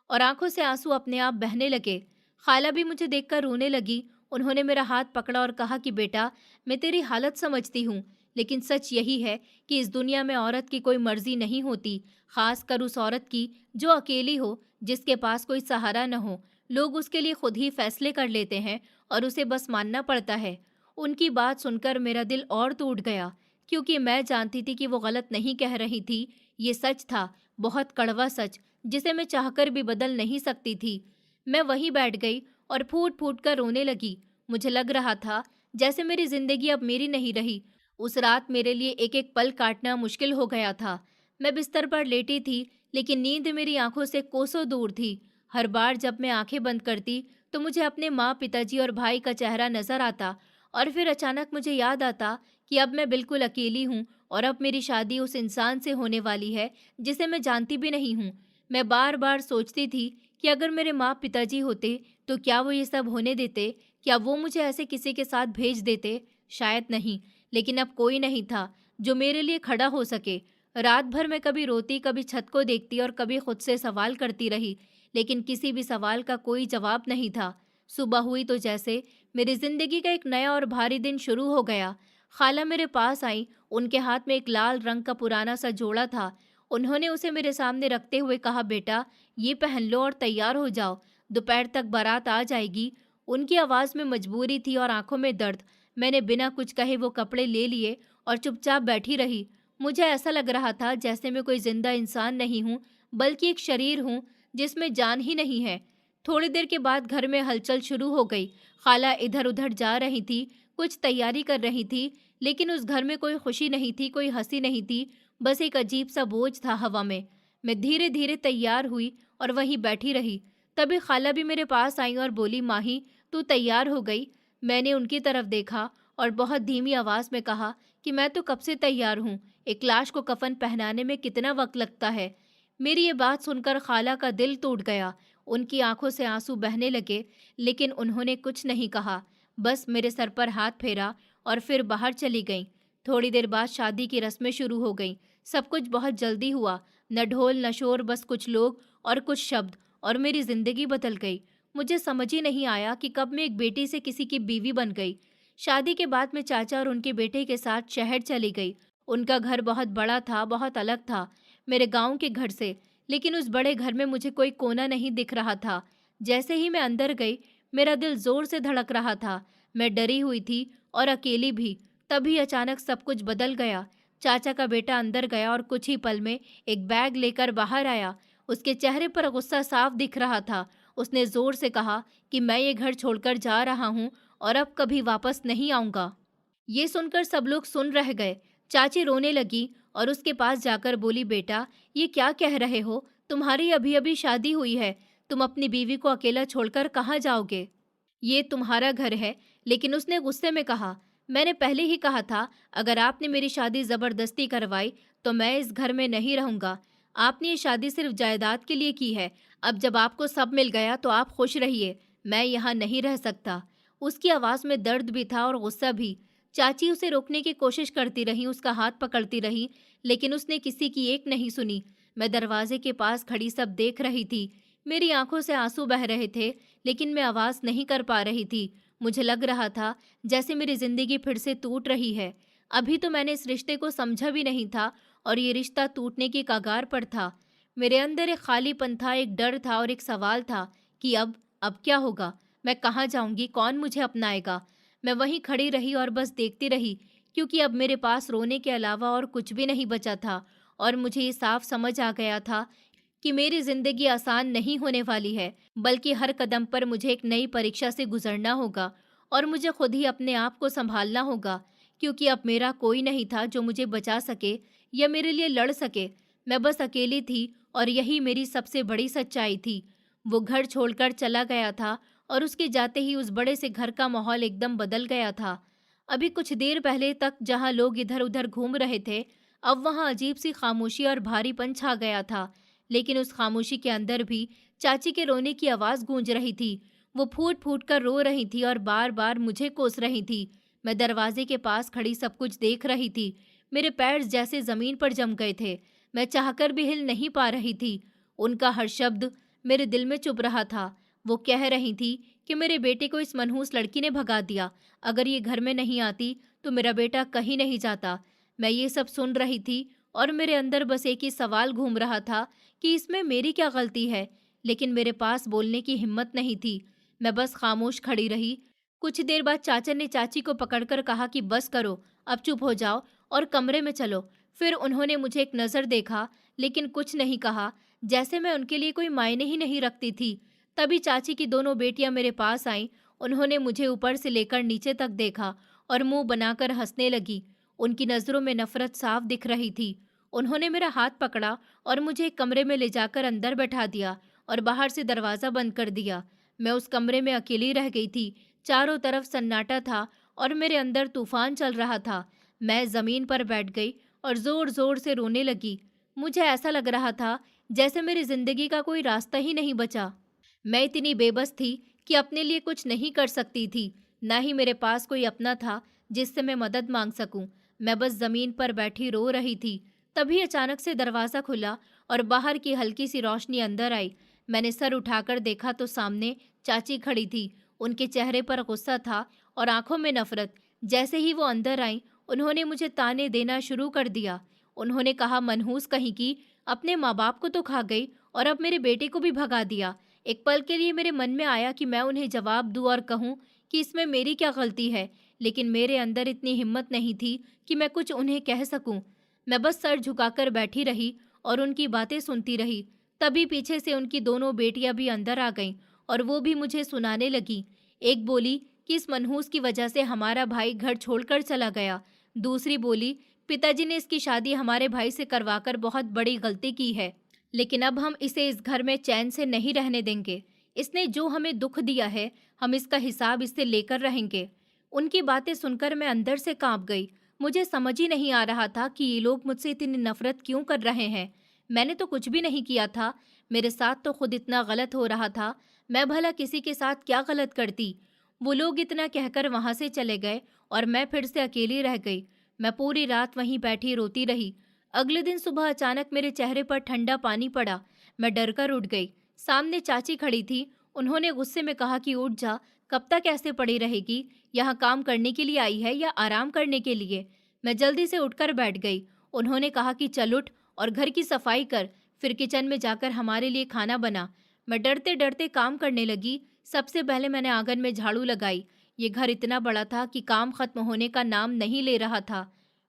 और आंखों से आंसू अपने आप बहने लगे। खाला भी मुझे देखकर रोने लगी। उन्होंने मेरा हाथ पकड़ा और कहा कि बेटा, मैं तेरी हालत समझती हूँ, लेकिन सच यही है कि इस दुनिया में औरत की कोई मर्जी नहीं होती, खास कर उस औरत की जो अकेली हो, जिसके पास कोई सहारा न हो। लोग उसके लिए खुद ही फैसले कर लेते हैं और उसे बस मानना पड़ता है। उनकी बात सुनकर मेरा दिल और टूट गया, क्योंकि मैं जानती थी कि वो गलत नहीं कह रही थी। ये सच था, बहुत कड़वा सच, जिसे मैं चाहकर भी बदल नहीं सकती थी। मैं वहीं बैठ गई और फूट फूट कर रोने लगी। मुझे लग रहा था जैसे मेरी जिंदगी अब मेरी नहीं रही। उस रात मेरे लिए एक एक पल काटना मुश्किल हो गया था। मैं बिस्तर पर लेटी थी, लेकिन नींद मेरी आंखों से कोसों दूर थी। हर बार जब मैं आंखें बंद करती तो मुझे अपने माँ, पिताजी और भाई का चेहरा नजर आता और फिर अचानक मुझे याद आता कि अब मैं बिल्कुल अकेली हूँ और अब मेरी शादी उस इंसान से होने वाली है जिसे मैं जानती भी नहीं हूँ। मैं बार बार सोचती थी कि अगर मेरे माँ पिताजी होते तो क्या वो ये सब होने देते? क्या वो मुझे ऐसे किसी के साथ भेज देते? शायद नहीं। लेकिन अब कोई नहीं था जो मेरे लिए खड़ा हो सके। रात भर मैं कभी रोती, कभी छत को देखती और कभी खुद से सवाल करती रही, लेकिन किसी भी सवाल का कोई जवाब नहीं था। सुबह हुई तो जैसे मेरी जिंदगी का एक नया और भारी दिन शुरू हो गया। खाला मेरे पास आई। उनके हाथ में एक लाल रंग का पुराना सा जोड़ा था। उन्होंने उसे मेरे सामने रखते हुए कहा, बेटा, ये पहन लो और तैयार हो जाओ, दोपहर तक बारात आ जाएगी। उनकी आवाज़ में मजबूरी थी और आंखों में दर्द। मैंने बिना कुछ कहे वो कपड़े ले लिए और चुपचाप बैठी रही। मुझे ऐसा लग रहा था जैसे मैं कोई जिंदा इंसान नहीं हूँ, बल्कि एक शरीर हूँ जिसमें जान ही नहीं है। थोड़ी देर के बाद घर में हलचल शुरू हो गई। खाला इधर उधर जा रही थी, कुछ तैयारी कर रही थी, लेकिन उस घर में कोई खुशी नहीं थी, कोई हंसी नहीं थी, बस एक अजीब सा बोझ था हवा में। मैं धीरे धीरे तैयार हुई और वहीं बैठी रही। तभी खाला भी मेरे पास आई और बोली, माही, तू तैयार हो गई? मैंने उनकी तरफ देखा और बहुत धीमी आवाज में कहा कि मैं तो कब से तैयार हूँ। एक लाश को कफन पहनाने में कितना वक्त लगता है। मेरी ये बात सुनकर खाला का दिल टूट गया। उनकी आंखों से आंसू बहने लगे, लेकिन उन्होंने कुछ नहीं कहा, बस मेरे सर पर हाथ फेरा और फिर बाहर चली गईं। थोड़ी देर बाद शादी की रस्में शुरू हो गईं। सब कुछ बहुत जल्दी हुआ, न ढोल न शोर, बस कुछ लोग और कुछ शब्द, और मेरी जिंदगी बदल गई। मुझे समझ ही नहीं आया कि कब मैं एक बेटी से किसी की बीवी बन गई। शादी के बाद मैं चाचा और उनके बेटे के साथ शहर चली गई। उनका घर बहुत बड़ा था, बहुत अलग था मेरे गांव के घर से, लेकिन उस बड़े घर में मुझे कोई कोना नहीं दिख रहा था। जैसे ही मैं अंदर गई, मेरा दिल जोर से धड़क रहा था। मैं डरी हुई थी और अकेली भी। तभी अचानक सब कुछ बदल गया। चाचा का बेटा अंदर गया और कुछ ही पल में एक बैग लेकर बाहर आया। उसके चेहरे पर गुस्सा साफ दिख रहा था। उसने जोर से कहा कि मैं ये घर छोड़कर जा रहा हूँ और अब कभी वापस नहीं आऊंगा। ये सुनकर सब लोग सुन रह गए। चाची रोने लगी और उसके पास जाकर बोली, बेटा, ये क्या कह रहे हो? तुम्हारी अभी अभी शादी हुई है, तुम अपनी बीवी को अकेला छोड़कर कहाँ जाओगे? ये तुम्हारा घर है। लेकिन उसने गुस्से में कहा, मैंने पहले ही कहा था, अगर आपने मेरी शादी जबरदस्ती करवाई तो मैं इस घर में नहीं रहूंगा। आपने ये शादी सिर्फ जायदाद के लिए की है। अब जब आपको सब मिल गया तो आप खुश रहिए, मैं यहाँ नहीं रह सकता। उसकी आवाज में दर्द भी था और गुस्सा भी। चाची उसे रोकने की कोशिश करती रही, उसका हाथ पकड़ती रही, लेकिन उसने किसी की एक नहीं सुनी। मैं दरवाजे के पास खड़ी सब देख रही थी। मेरी आंखों से आंसू बह रहे थे, लेकिन मैं आवाज नहीं कर पा रही थी। मुझे लग रहा था जैसे मेरी जिंदगी फिर से टूट रही है। अभी तो मैंने इस रिश्ते को समझा भी नहीं था और ये रिश्ता टूटने की कगार पर था। मेरे अंदर एक खालीपन था, एक डर था और एक सवाल था कि अब क्या होगा? मैं कहाँ जाऊंगी? कौन मुझे अपनाएगा? मैं वहीं खड़ी रही और बस देखती रही, क्योंकि अब मेरे पास रोने के अलावा और कुछ भी नहीं बचा था। और मुझे ये साफ समझ आ गया था कि मेरी जिंदगी आसान नहीं होने वाली है, बल्कि हर कदम पर मुझे एक नई परीक्षा से गुजरना होगा और मुझे खुद ही अपने आप को संभालना होगा, क्योंकि अब मेरा कोई नहीं था जो मुझे बचा सके या मेरे लिए लड़ सके। मैं बस अकेली थी और यही मेरी सबसे बड़ी सच्चाई थी। वो घर छोड़कर चला गया था और उसके जाते ही उस बड़े से घर का माहौल एकदम बदल गया था। अभी कुछ देर पहले तक जहाँ लोग इधर उधर घूम रहे थे, अब वहाँ अजीब सी खामोशी और भारीपन छा गया था। लेकिन उस खामोशी के अंदर भी चाची के रोने की आवाज गूंज रही थी। वो फूट फूट कर रो रही थी और बार बार मुझे कोस रही थी। मैं दरवाजे के पास खड़ी सब कुछ देख रही थी। मेरे पैर जैसे जमीन पर जम गए थे। मैं चाहकर भी हिल नहीं पा रही थी। उनका हर शब्द मेरे दिल में चुभ रहा था। वो कह रही थी कि मेरे बेटे को इस मनहूस लड़की ने भगा दिया। अगर ये घर में नहीं आती तो मेरा बेटा कहीं नहीं जाता। मैं ये सब सुन रही थी और मेरे अंदर बस एक ही सवाल घूम रहा था कि इसमें मेरी क्या गलती है। लेकिन मेरे पास बोलने की हिम्मत नहीं थी। मैं बस खामोश खड़ी रही। कुछ देर बाद चाचा ने चाची को पकड़कर कहा कि बस करो, अब चुप हो जाओ और कमरे में चलो। फिर उन्होंने मुझे एक नज़र देखा, लेकिन कुछ नहीं कहा, जैसे मैं उनके लिए कोई मायने ही नहीं रखती थी। तभी चाची की दोनों बेटियां मेरे पास आईं। उन्होंने मुझे ऊपर से लेकर नीचे तक देखा और मुंह बनाकर हंसने लगी। उनकी नज़रों में नफरत साफ दिख रही थी। उन्होंने मेरा हाथ पकड़ा और मुझे एक कमरे में ले जाकर अंदर बैठा दिया और बाहर से दरवाज़ा बंद कर दिया। मैं उस कमरे में अकेली रह गई थी। चारों तरफ सन्नाटा था और मेरे अंदर तूफान चल रहा था। मैं ज़मीन पर बैठ गई और ज़ोर ज़ोर से रोने लगी। मुझे ऐसा लग रहा था जैसे मेरी ज़िंदगी का कोई रास्ता ही नहीं बचा। मैं इतनी बेबस थी कि अपने लिए कुछ नहीं कर सकती थी, ना ही मेरे पास कोई अपना था जिससे मैं मदद मांग सकूं। मैं बस ज़मीन पर बैठी रो रही थी। तभी अचानक से दरवाज़ा खुला और बाहर की हल्की सी रोशनी अंदर आई। मैंने सर उठाकर देखा तो सामने चाची खड़ी थी। उनके चेहरे पर गुस्सा था और आंखों में नफरत। जैसे ही वो अंदर आई, उन्होंने मुझे ताने देना शुरू कर दिया। उन्होंने कहा, मनहूस कहीं की, अपने माँ बाप को तो खा गई और अब मेरे बेटे को भी भगा दिया। एक पल के लिए मेरे मन में आया कि मैं उन्हें जवाब दूं और कहूं कि इसमें मेरी क्या गलती है, लेकिन मेरे अंदर इतनी हिम्मत नहीं थी कि मैं कुछ उन्हें कह सकूं। मैं बस सर झुकाकर बैठी रही और उनकी बातें सुनती रही। तभी पीछे से उनकी दोनों बेटियां भी अंदर आ गईं और वो भी मुझे सुनाने लगी। एक बोली कि इस मनहूस की वजह से हमारा भाई घर छोड़कर चला गया। दूसरी बोली, पिताजी ने इसकी शादी हमारे भाई से करवाकर बहुत बड़ी गलती की है, लेकिन अब हम इसे इस घर में चैन से नहीं रहने देंगे। इसने जो हमें दुख दिया है, हम इसका हिसाब इससे लेकर रहेंगे। उनकी बातें सुनकर मैं अंदर से कांप गई। मुझे समझ ही नहीं आ रहा था कि ये लोग मुझसे इतनी नफरत क्यों कर रहे हैं। मैंने तो कुछ भी नहीं किया था। मेरे साथ तो खुद इतना गलत हो रहा था। मैं भला किसी के साथ क्या गलत करती। वो लोग इतना कहकर वहां से चले गए और मैं फिर से अकेली रह गई। मैं पूरी रात वहीं बैठी रोती रही। अगले दिन सुबह अचानक मेरे चेहरे पर ठंडा पानी पड़ा। मैं डर कर उठ गई। सामने चाची खड़ी थी। उन्होंने गुस्से में कहा कि उठ जा, कब तक ऐसे पड़ी रहेगी? यहाँ काम करने के लिए आई है या आराम करने के लिए? मैं जल्दी से उठकर बैठ गई। उन्होंने कहा कि चल उठ और घर की सफाई कर, फिर किचन में जाकर हमारे लिए खाना बना। मैं डरते डरते काम करने लगी। सबसे पहले मैंने आंगन में झाड़ू लगाई। ये घर इतना बड़ा था कि काम खत्म होने का नाम नहीं ले रहा था।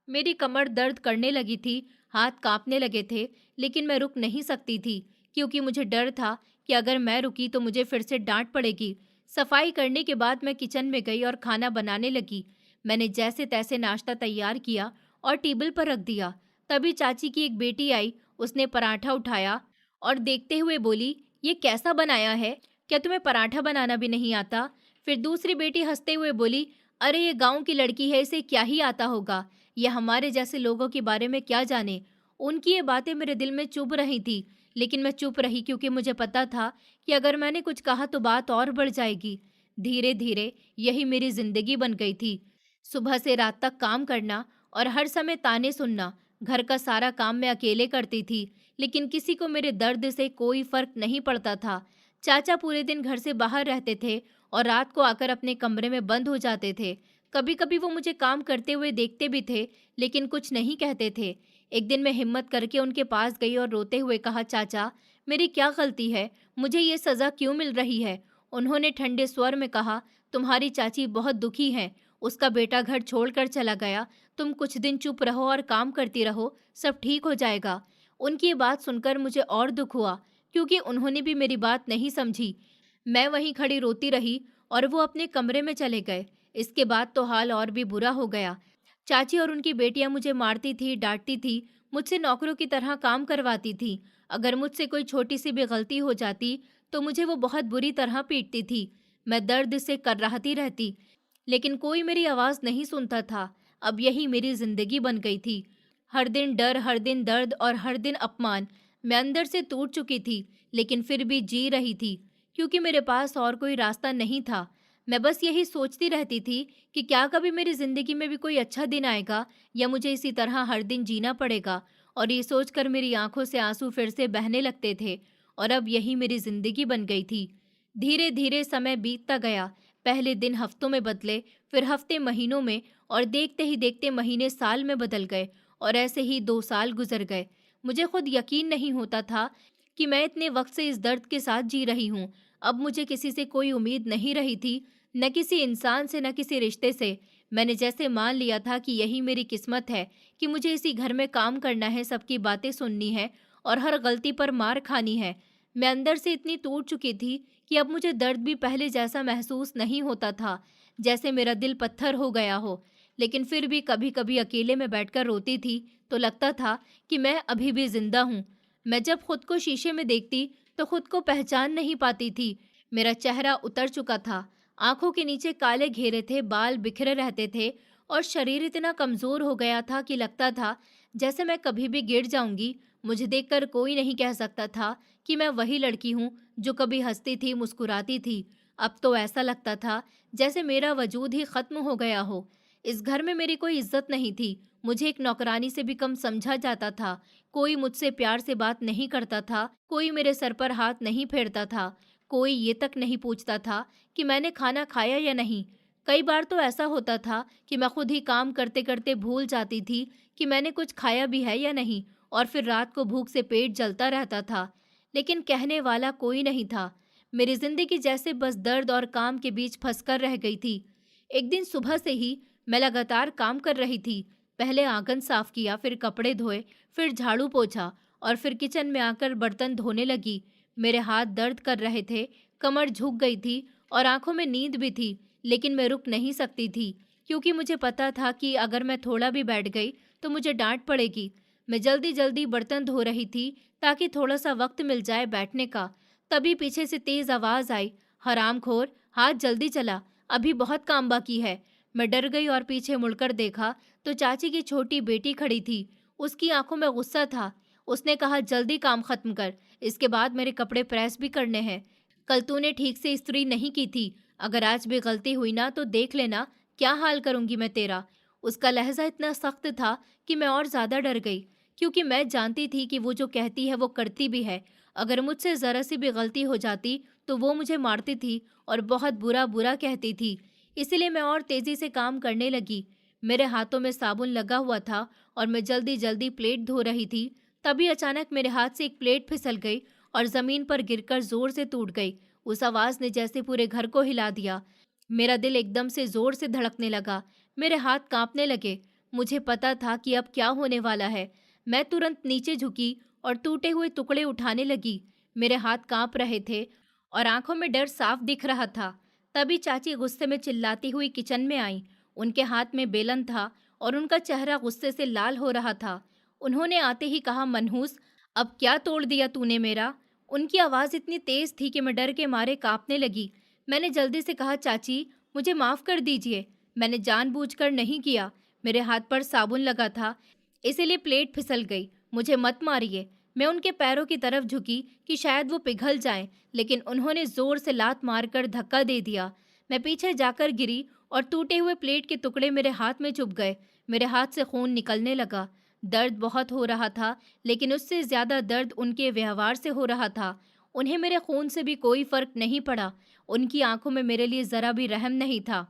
मेरी कमर दर्द करने लगी थी, हाथ कांपने लगे थे, लेकिन मैं रुक नहीं सकती थी क्योंकि मुझे डर था कि अगर मैं रुकी तो मुझे फिर से डांट पड़ेगी। सफाई करने के बाद मैं किचन में गई और खाना बनाने लगी। मैंने जैसे तैसे नाश्ता तैयार किया और टेबल पर रख दिया। तभी चाची की एक बेटी आई। उसने पराठा उठाया और देखते हुए बोली, ये कैसा बनाया है? क्या तुम्हें पराठा बनाना भी नहीं आता? फिर दूसरी बेटी हंसते हुए बोली, अरे ये गांव की लड़की है, इसे क्या ही आता होगा, ये हमारे जैसे लोगों के बारे में क्या जाने। उनकी ये बातें मेरे दिल में चुभ रही थी, लेकिन मैं चुप रही क्योंकि मुझे पता था कि अगर मैंने कुछ कहा तो बात और बढ़ जाएगी। धीरे धीरे यही मेरी जिंदगी बन गई थी। सुबह से रात तक काम करना और हर समय ताने सुनना। घर का सारा काम मैं अकेले करती थी, लेकिन किसी को मेरे दर्द से कोई फर्क नहीं पड़ता था। चाचा पूरे दिन घर से बाहर रहते थे और रात को आकर अपने कमरे में बंद हो जाते थे। कभी कभी वो मुझे काम करते हुए देखते भी थे, लेकिन कुछ नहीं कहते थे। एक दिन मैं हिम्मत करके उनके पास गई और रोते हुए कहा, चाचा, मेरी क्या गलती है? मुझे ये सज़ा क्यों मिल रही है? उन्होंने ठंडे स्वर में कहा, तुम्हारी चाची बहुत दुखी है। उसका बेटा घर छोड़कर चला गया। तुम कुछ दिन चुप रहो और काम करती रहो, सब ठीक हो जाएगा। उनकी ये बात सुनकर मुझे और दुख हुआ क्योंकि उन्होंने भी मेरी बात नहीं समझी। मैं वहीं खड़ी रोती रही और वो अपने कमरे में चले गए। इसके बाद तो हाल और भी बुरा हो गया। चाची और उनकी बेटियां मुझे मारती थी, डांटती थी, मुझसे नौकरों की तरह काम करवाती थी। अगर मुझसे कोई छोटी सी भी गलती हो जाती तो मुझे वो बहुत बुरी तरह पीटती थी। मैं दर्द से कर्राहती रहती, लेकिन कोई मेरी आवाज़ नहीं सुनता था। अब यही मेरी जिंदगी बन गई थी। हर दिन डर, हर दिन दर्द और हर दिन अपमान। मैं अंदर से टूट चुकी थी, लेकिन फिर भी जी रही थी क्योंकि मेरे पास और कोई रास्ता नहीं था। मैं बस यही सोचती रहती थी कि क्या कभी मेरी ज़िंदगी में भी कोई अच्छा दिन आएगा या मुझे इसी तरह हर दिन जीना पड़ेगा। और ये सोचकर मेरी आंखों से आंसू फिर से बहने लगते थे और अब यही मेरी ज़िंदगी बन गई थी। धीरे धीरे समय बीतता गया। पहले दिन हफ्तों में बदले, फिर हफ्ते महीनों में, और देखते ही देखते महीने साल में बदल गए और ऐसे ही 2 साल गुजर गए। मुझे खुद यकीन नहीं होता था कि मैं इतने वक्त से इस दर्द के साथ जी रही हूँ। अब मुझे किसी से कोई उम्मीद नहीं रही थी, न किसी इंसान से, न किसी रिश्ते से। मैंने जैसे मान लिया था कि यही मेरी किस्मत है कि मुझे इसी घर में काम करना है, सबकी बातें सुननी है और हर गलती पर मार खानी है। मैं अंदर से इतनी टूट चुकी थी कि अब मुझे दर्द भी पहले जैसा महसूस नहीं होता था, जैसे मेरा दिल पत्थर हो गया हो। लेकिन फिर भी कभी कभी अकेले में बैठकर रोती थी तो लगता था कि मैं अभी भी जिंदा हूँ। मैं जब खुद को शीशे में देखती तो खुद को पहचान नहीं पाती थी। मेरा चेहरा उतर चुका था, आंखों के नीचे काले घेरे थे, बाल बिखरे रहते थे और शरीर इतना कमजोर हो गया था कि लगता था जैसे मैं कभी भी गिर जाऊंगी। मुझे देखकर कोई नहीं कह सकता था कि मैं वही लड़की हूँ जो कभी हंसती थी, मुस्कुराती थी। अब तो ऐसा लगता था जैसे मेरा वजूद ही खत्म हो गया हो। इस घर में मेरी कोई इज्जत नहीं थी। मुझे एक नौकरानी से भी कम समझा जाता था। कोई मुझसे प्यार से बात नहीं करता था, कोई मेरे सर पर हाथ नहीं फेरता था, कोई ये तक नहीं पूछता था कि मैंने खाना खाया या नहीं। कई बार तो ऐसा होता था कि मैं खुद ही काम करते करते भूल जाती थी कि मैंने कुछ खाया भी है या नहीं, और फिर रात को भूख से पेट जलता रहता था, लेकिन कहने वाला कोई नहीं था। मेरी जिंदगी जैसे बस दर्द और काम के बीच फंसकर रह गई थी। एक दिन सुबह से ही मैं लगातार काम कर रही थी। पहले आंगन साफ किया, फिर कपड़े धोए, फिर झाड़ू पोछा और फिर किचन में आकर बर्तन धोने लगी। मेरे हाथ दर्द कर रहे थे, कमर झुक गई थी और आंखों में नींद भी थी, लेकिन मैं रुक नहीं सकती थी, क्योंकि मुझे पता था कि अगर मैं थोड़ा भी बैठ गई तो मुझे डांट पड़ेगी। मैं जल्दी जल्दी बर्तन धो रही थी ताकि थोड़ा सा वक्त मिल जाए बैठने का। तभी पीछे से तेज आवाज आई, हरामखोर, हाथ जल्दी चला, अभी बहुत काम बाकी है। मैं डर गई और पीछे मुड़कर देखा तो चाची की छोटी बेटी खड़ी थी। उसकी आंखों में गुस्सा था। उसने कहा, जल्दी काम खत्म कर, इसके बाद मेरे कपड़े प्रेस भी करने हैं। कल तूने ठीक से इस्त्री नहीं की थी, अगर आज भी गलती हुई ना तो देख लेना क्या हाल करूंगी मैं तेरा। उसका लहजा इतना सख्त था कि मैं और ज्यादा डर गई, क्योंकि मैं जानती थी कि वो जो कहती है वो करती भी है। अगर मुझसे जरा सी भी गलती हो जाती तो वो मुझे मारती थी और बहुत बुरा बुरा कहती थी। इसलिए मैं और तेजी से काम करने लगी। मेरे हाथों में साबुन लगा हुआ था और मैं जल्दी जल्दी प्लेट धो रही थी। तभी अचानक मेरे हाथ से एक प्लेट फिसल गई और जमीन पर गिरकर जोर से टूट गई। उस आवाज ने जैसे पूरे घर को हिला दिया। मेरा दिल एकदम से जोर से धड़कने लगा, मेरे हाथ कांपने लगे। मुझे पता था कि अब क्या होने वाला है। मैं तुरंत नीचे झुकी और टूटे हुए टुकड़े उठाने लगी। मेरे हाथ कांप रहे थे और आंखों में डर साफ दिख रहा था। तभी चाची गुस्से में चिल्लाती हुई किचन में आई। उनके हाथ में बेलन था और उनका चेहरा गुस्से से लाल हो रहा था। उन्होंने आते ही कहा, मनहूस, अब क्या तोड़ दिया तूने मेरा। उनकी आवाज़ इतनी तेज थी कि मैं डर के मारे कांपने लगी। मैंने जल्दी से कहा, चाची, मुझे माफ़ कर दीजिए, मैंने जानबूझकर नहीं किया। मेरे हाथ पर साबुन लगा था, इसीलिए प्लेट फिसल गई, मुझे मत मारिए। मैं उनके पैरों की तरफ झुकी कि शायद वो पिघल जाएं, लेकिन उन्होंने जोर से लात मारकर धक्का दे दिया। मैं पीछे जाकर गिरी और टूटे हुए प्लेट के टुकड़े मेरे हाथ में चुभ गए। मेरे हाथ से खून निकलने लगा। दर्द बहुत हो रहा था, लेकिन उससे ज्यादा दर्द उनके व्यवहार से हो रहा था। उन्हें मेरे खून से भी कोई फर्क नहीं पड़ा। उनकी आंखों में मेरे लिए जरा भी रहम नहीं था।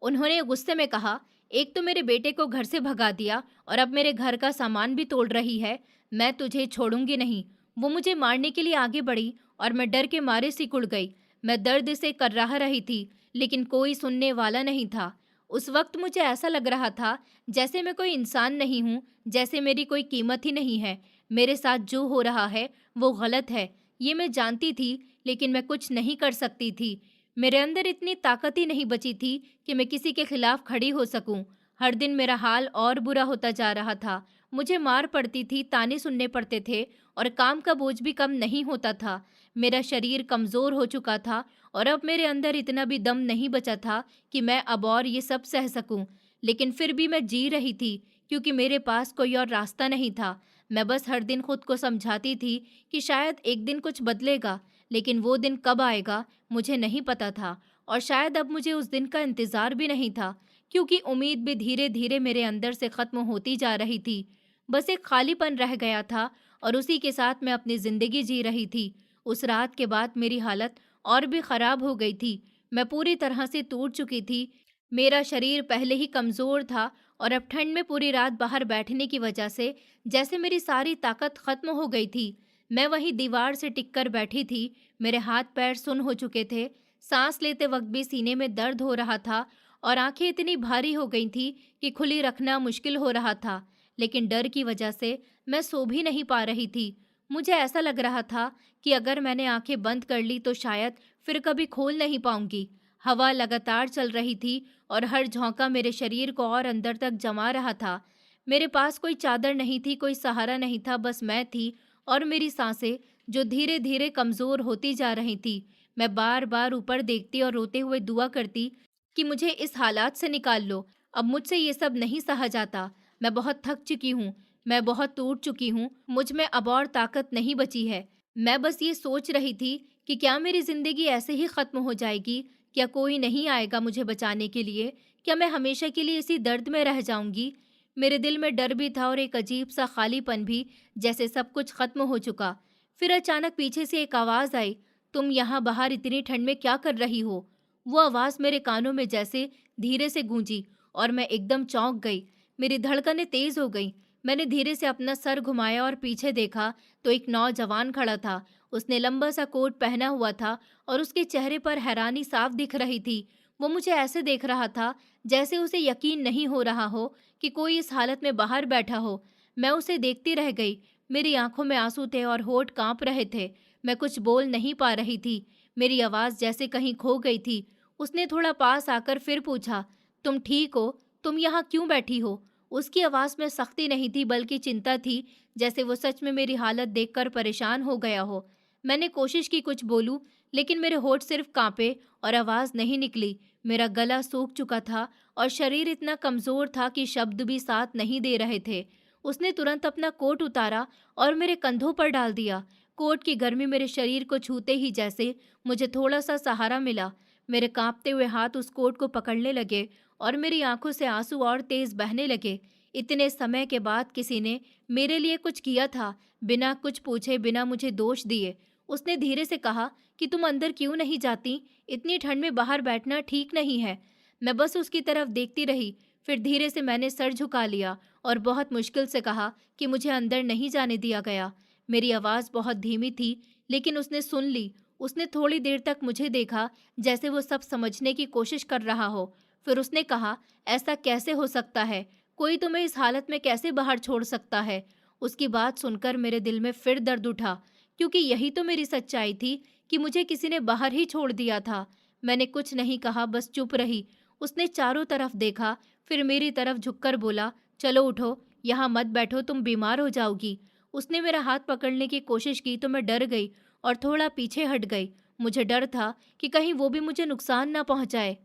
उन्होंने गुस्से में कहा, एक तो मेरे बेटे को घर से भगा दिया और अब मेरे घर का सामान भी तोड़ रही है। मैं तुझे छोड़ूंगी नहीं। वो मुझे मारने के लिए आगे बढ़ी और मैं डर के मारे सिकुड़ गई। मैं दर्द से कर्राह रही थी, लेकिन कोई सुनने वाला नहीं था। उस वक्त मुझे ऐसा लग रहा था जैसे मैं कोई इंसान नहीं हूँ, जैसे मेरी कोई कीमत ही नहीं है। मेरे साथ जो हो रहा है वो गलत है, ये मैं जानती थी, लेकिन मैं कुछ नहीं कर सकती थी। मेरे अंदर इतनी ताकत ही नहीं बची थी कि मैं किसी के खिलाफ खड़ी हो सकूं। हर दिन मेरा हाल और बुरा होता जा रहा था। मुझे मार पड़ती थी, ताने सुनने पड़ते थे और काम का बोझ भी कम नहीं होता था। मेरा शरीर कमज़ोर हो चुका था और अब मेरे अंदर इतना भी दम नहीं बचा था कि मैं अब और ये सब सह सकूं। लेकिन फिर भी मैं जी रही थी, क्योंकि मेरे पास कोई और रास्ता नहीं था। मैं बस हर दिन खुद को समझाती थी कि शायद एक दिन कुछ बदलेगा, लेकिन वो दिन कब आएगा मुझे नहीं पता था। और शायद अब मुझे उस दिन का इंतज़ार भी नहीं था, क्योंकि उम्मीद भी धीरे धीरे मेरे अंदर से ख़त्म होती जा रही थी। बस एक खालीपन रह गया था और उसी के साथ मैं अपनी ज़िंदगी जी रही थी। उस रात के बाद मेरी हालत और भी ख़राब हो गई थी। मैं पूरी तरह से टूट चुकी थी। मेरा शरीर पहले ही कमज़ोर था और अब ठंड में पूरी रात बाहर बैठने की वजह से जैसे मेरी सारी ताकत ख़त्म हो गई थी। मैं वहीं दीवार से टिककर बैठी थी। मेरे हाथ पैर सुन्न हो चुके थे। सांस लेते वक्त भी सीने में दर्द हो रहा था और आंखें इतनी भारी हो गई थी कि खुली रखना मुश्किल हो रहा था। लेकिन डर की वजह से मैं सो भी नहीं पा रही थी। मुझे ऐसा लग रहा था कि अगर मैंने आंखें बंद कर ली तो शायद फिर कभी खोल नहीं पाऊंगी। हवा लगातार चल रही थी और हर झोंका मेरे शरीर को और अंदर तक जमा रहा था। मेरे पास कोई चादर नहीं थी, कोई सहारा नहीं था, बस मैं थी और मेरी सांसें जो धीरे धीरे कमज़ोर होती जा रही थी। मैं बार बार ऊपर देखती और रोते हुए दुआ करती कि मुझे इस हालात से निकाल लो। अब मुझसे ये सब नहीं सहा जाता। मैं बहुत थक चुकी हूँ। मैं बहुत टूट चुकी हूँ। मुझ में अब और ताकत नहीं बची है। मैं बस ये सोच रही थी कि क्या मेरी ज़िंदगी ऐसे ही ख़त्म हो जाएगी? क्या कोई नहीं आएगा मुझे बचाने के लिए? क्या मैं हमेशा के लिए इसी दर्द में रह जाऊंगी? मेरे दिल में डर भी था और एक अजीब सा खालीपन भी, जैसे सब कुछ खत्म हो चुका। फिर अचानक पीछे से एक आवाज़ आई, तुम यहाँ बाहर इतनी ठंड में क्या कर रही हो? वो आवाज़ मेरे कानों में जैसे धीरे से गूंजी और मैं एकदम चौंक गई। मेरी धड़कनें तेज हो गईं। मैंने धीरे से अपना सर घुमाया और पीछे देखा तो एक नौजवान खड़ा था। उसने लंबा सा कोट पहना हुआ था और उसके चेहरे पर हैरानी साफ दिख रही थी। वो मुझे ऐसे देख रहा था जैसे उसे यकीन नहीं हो रहा हो कि कोई इस हालत में बाहर बैठा हो। मैं उसे देखती रह गई। मेरी आंखों में आंसू थे और होठ कांप रहे थे। मैं कुछ बोल नहीं पा रही थी। मेरी आवाज़ जैसे कहीं खो गई थी। उसने थोड़ा पास आकर फिर पूछा, तुम ठीक हो? तुम यहाँ क्यों बैठी हो? उसकी आवाज़ में सख्ती नहीं थी बल्कि चिंता थी, जैसे वो सच में मेरी हालत देखकर परेशान हो गया हो। मैंने कोशिश की कुछ बोलूं, लेकिन मेरे होठ सिर्फ कांपे और आवाज़ नहीं निकली। मेरा गला सूख चुका था और शरीर इतना कमज़ोर था कि शब्द भी साथ नहीं दे रहे थे। उसने तुरंत अपना कोट उतारा और मेरे कंधों पर डाल दिया। कोट की गर्मी मेरे शरीर को छूते ही जैसे मुझे थोड़ा सा सहारा मिला। मेरे कांपते हुए हाथ उस कोट को पकड़ने लगे और मेरी आंखों से आंसू और तेज बहने लगे। इतने समय के बाद किसी ने मेरे लिए कुछ किया था, बिना कुछ पूछे, बिना मुझे दोष दिए। उसने धीरे से कहा कि तुम अंदर क्यों नहीं जाती? इतनी ठंड में बाहर बैठना ठीक नहीं है। मैं बस उसकी तरफ देखती रही। फिर धीरे से मैंने सर झुका लिया और बहुत मुश्किल से कहा कि मुझे अंदर नहीं जाने दिया गया। मेरी आवाज़ बहुत धीमी थी, लेकिन उसने सुन ली। उसने थोड़ी देर तक मुझे देखा, जैसे वो सब समझने की कोशिश कर रहा हो। फिर उसने कहा, ऐसा कैसे हो सकता है? कोई तुम्हें इस हालत में कैसे बाहर छोड़ सकता है? उसकी बात सुनकर मेरे दिल में फिर दर्द उठा, क्योंकि यही तो मेरी सच्चाई थी कि मुझे किसी ने बाहर ही छोड़ दिया था। मैंने कुछ नहीं कहा, बस चुप रही। उसने चारों तरफ देखा, फिर मेरी तरफ झुककर बोला, चलो उठो, यहाँ मत बैठो, तुम बीमार हो जाओगी। उसने मेरा हाथ पकड़ने की कोशिश की तो मैं डर गई और थोड़ा पीछे हट गई। मुझे डर था कि कहीं वो भी मुझे नुकसान ना पहुंचाए,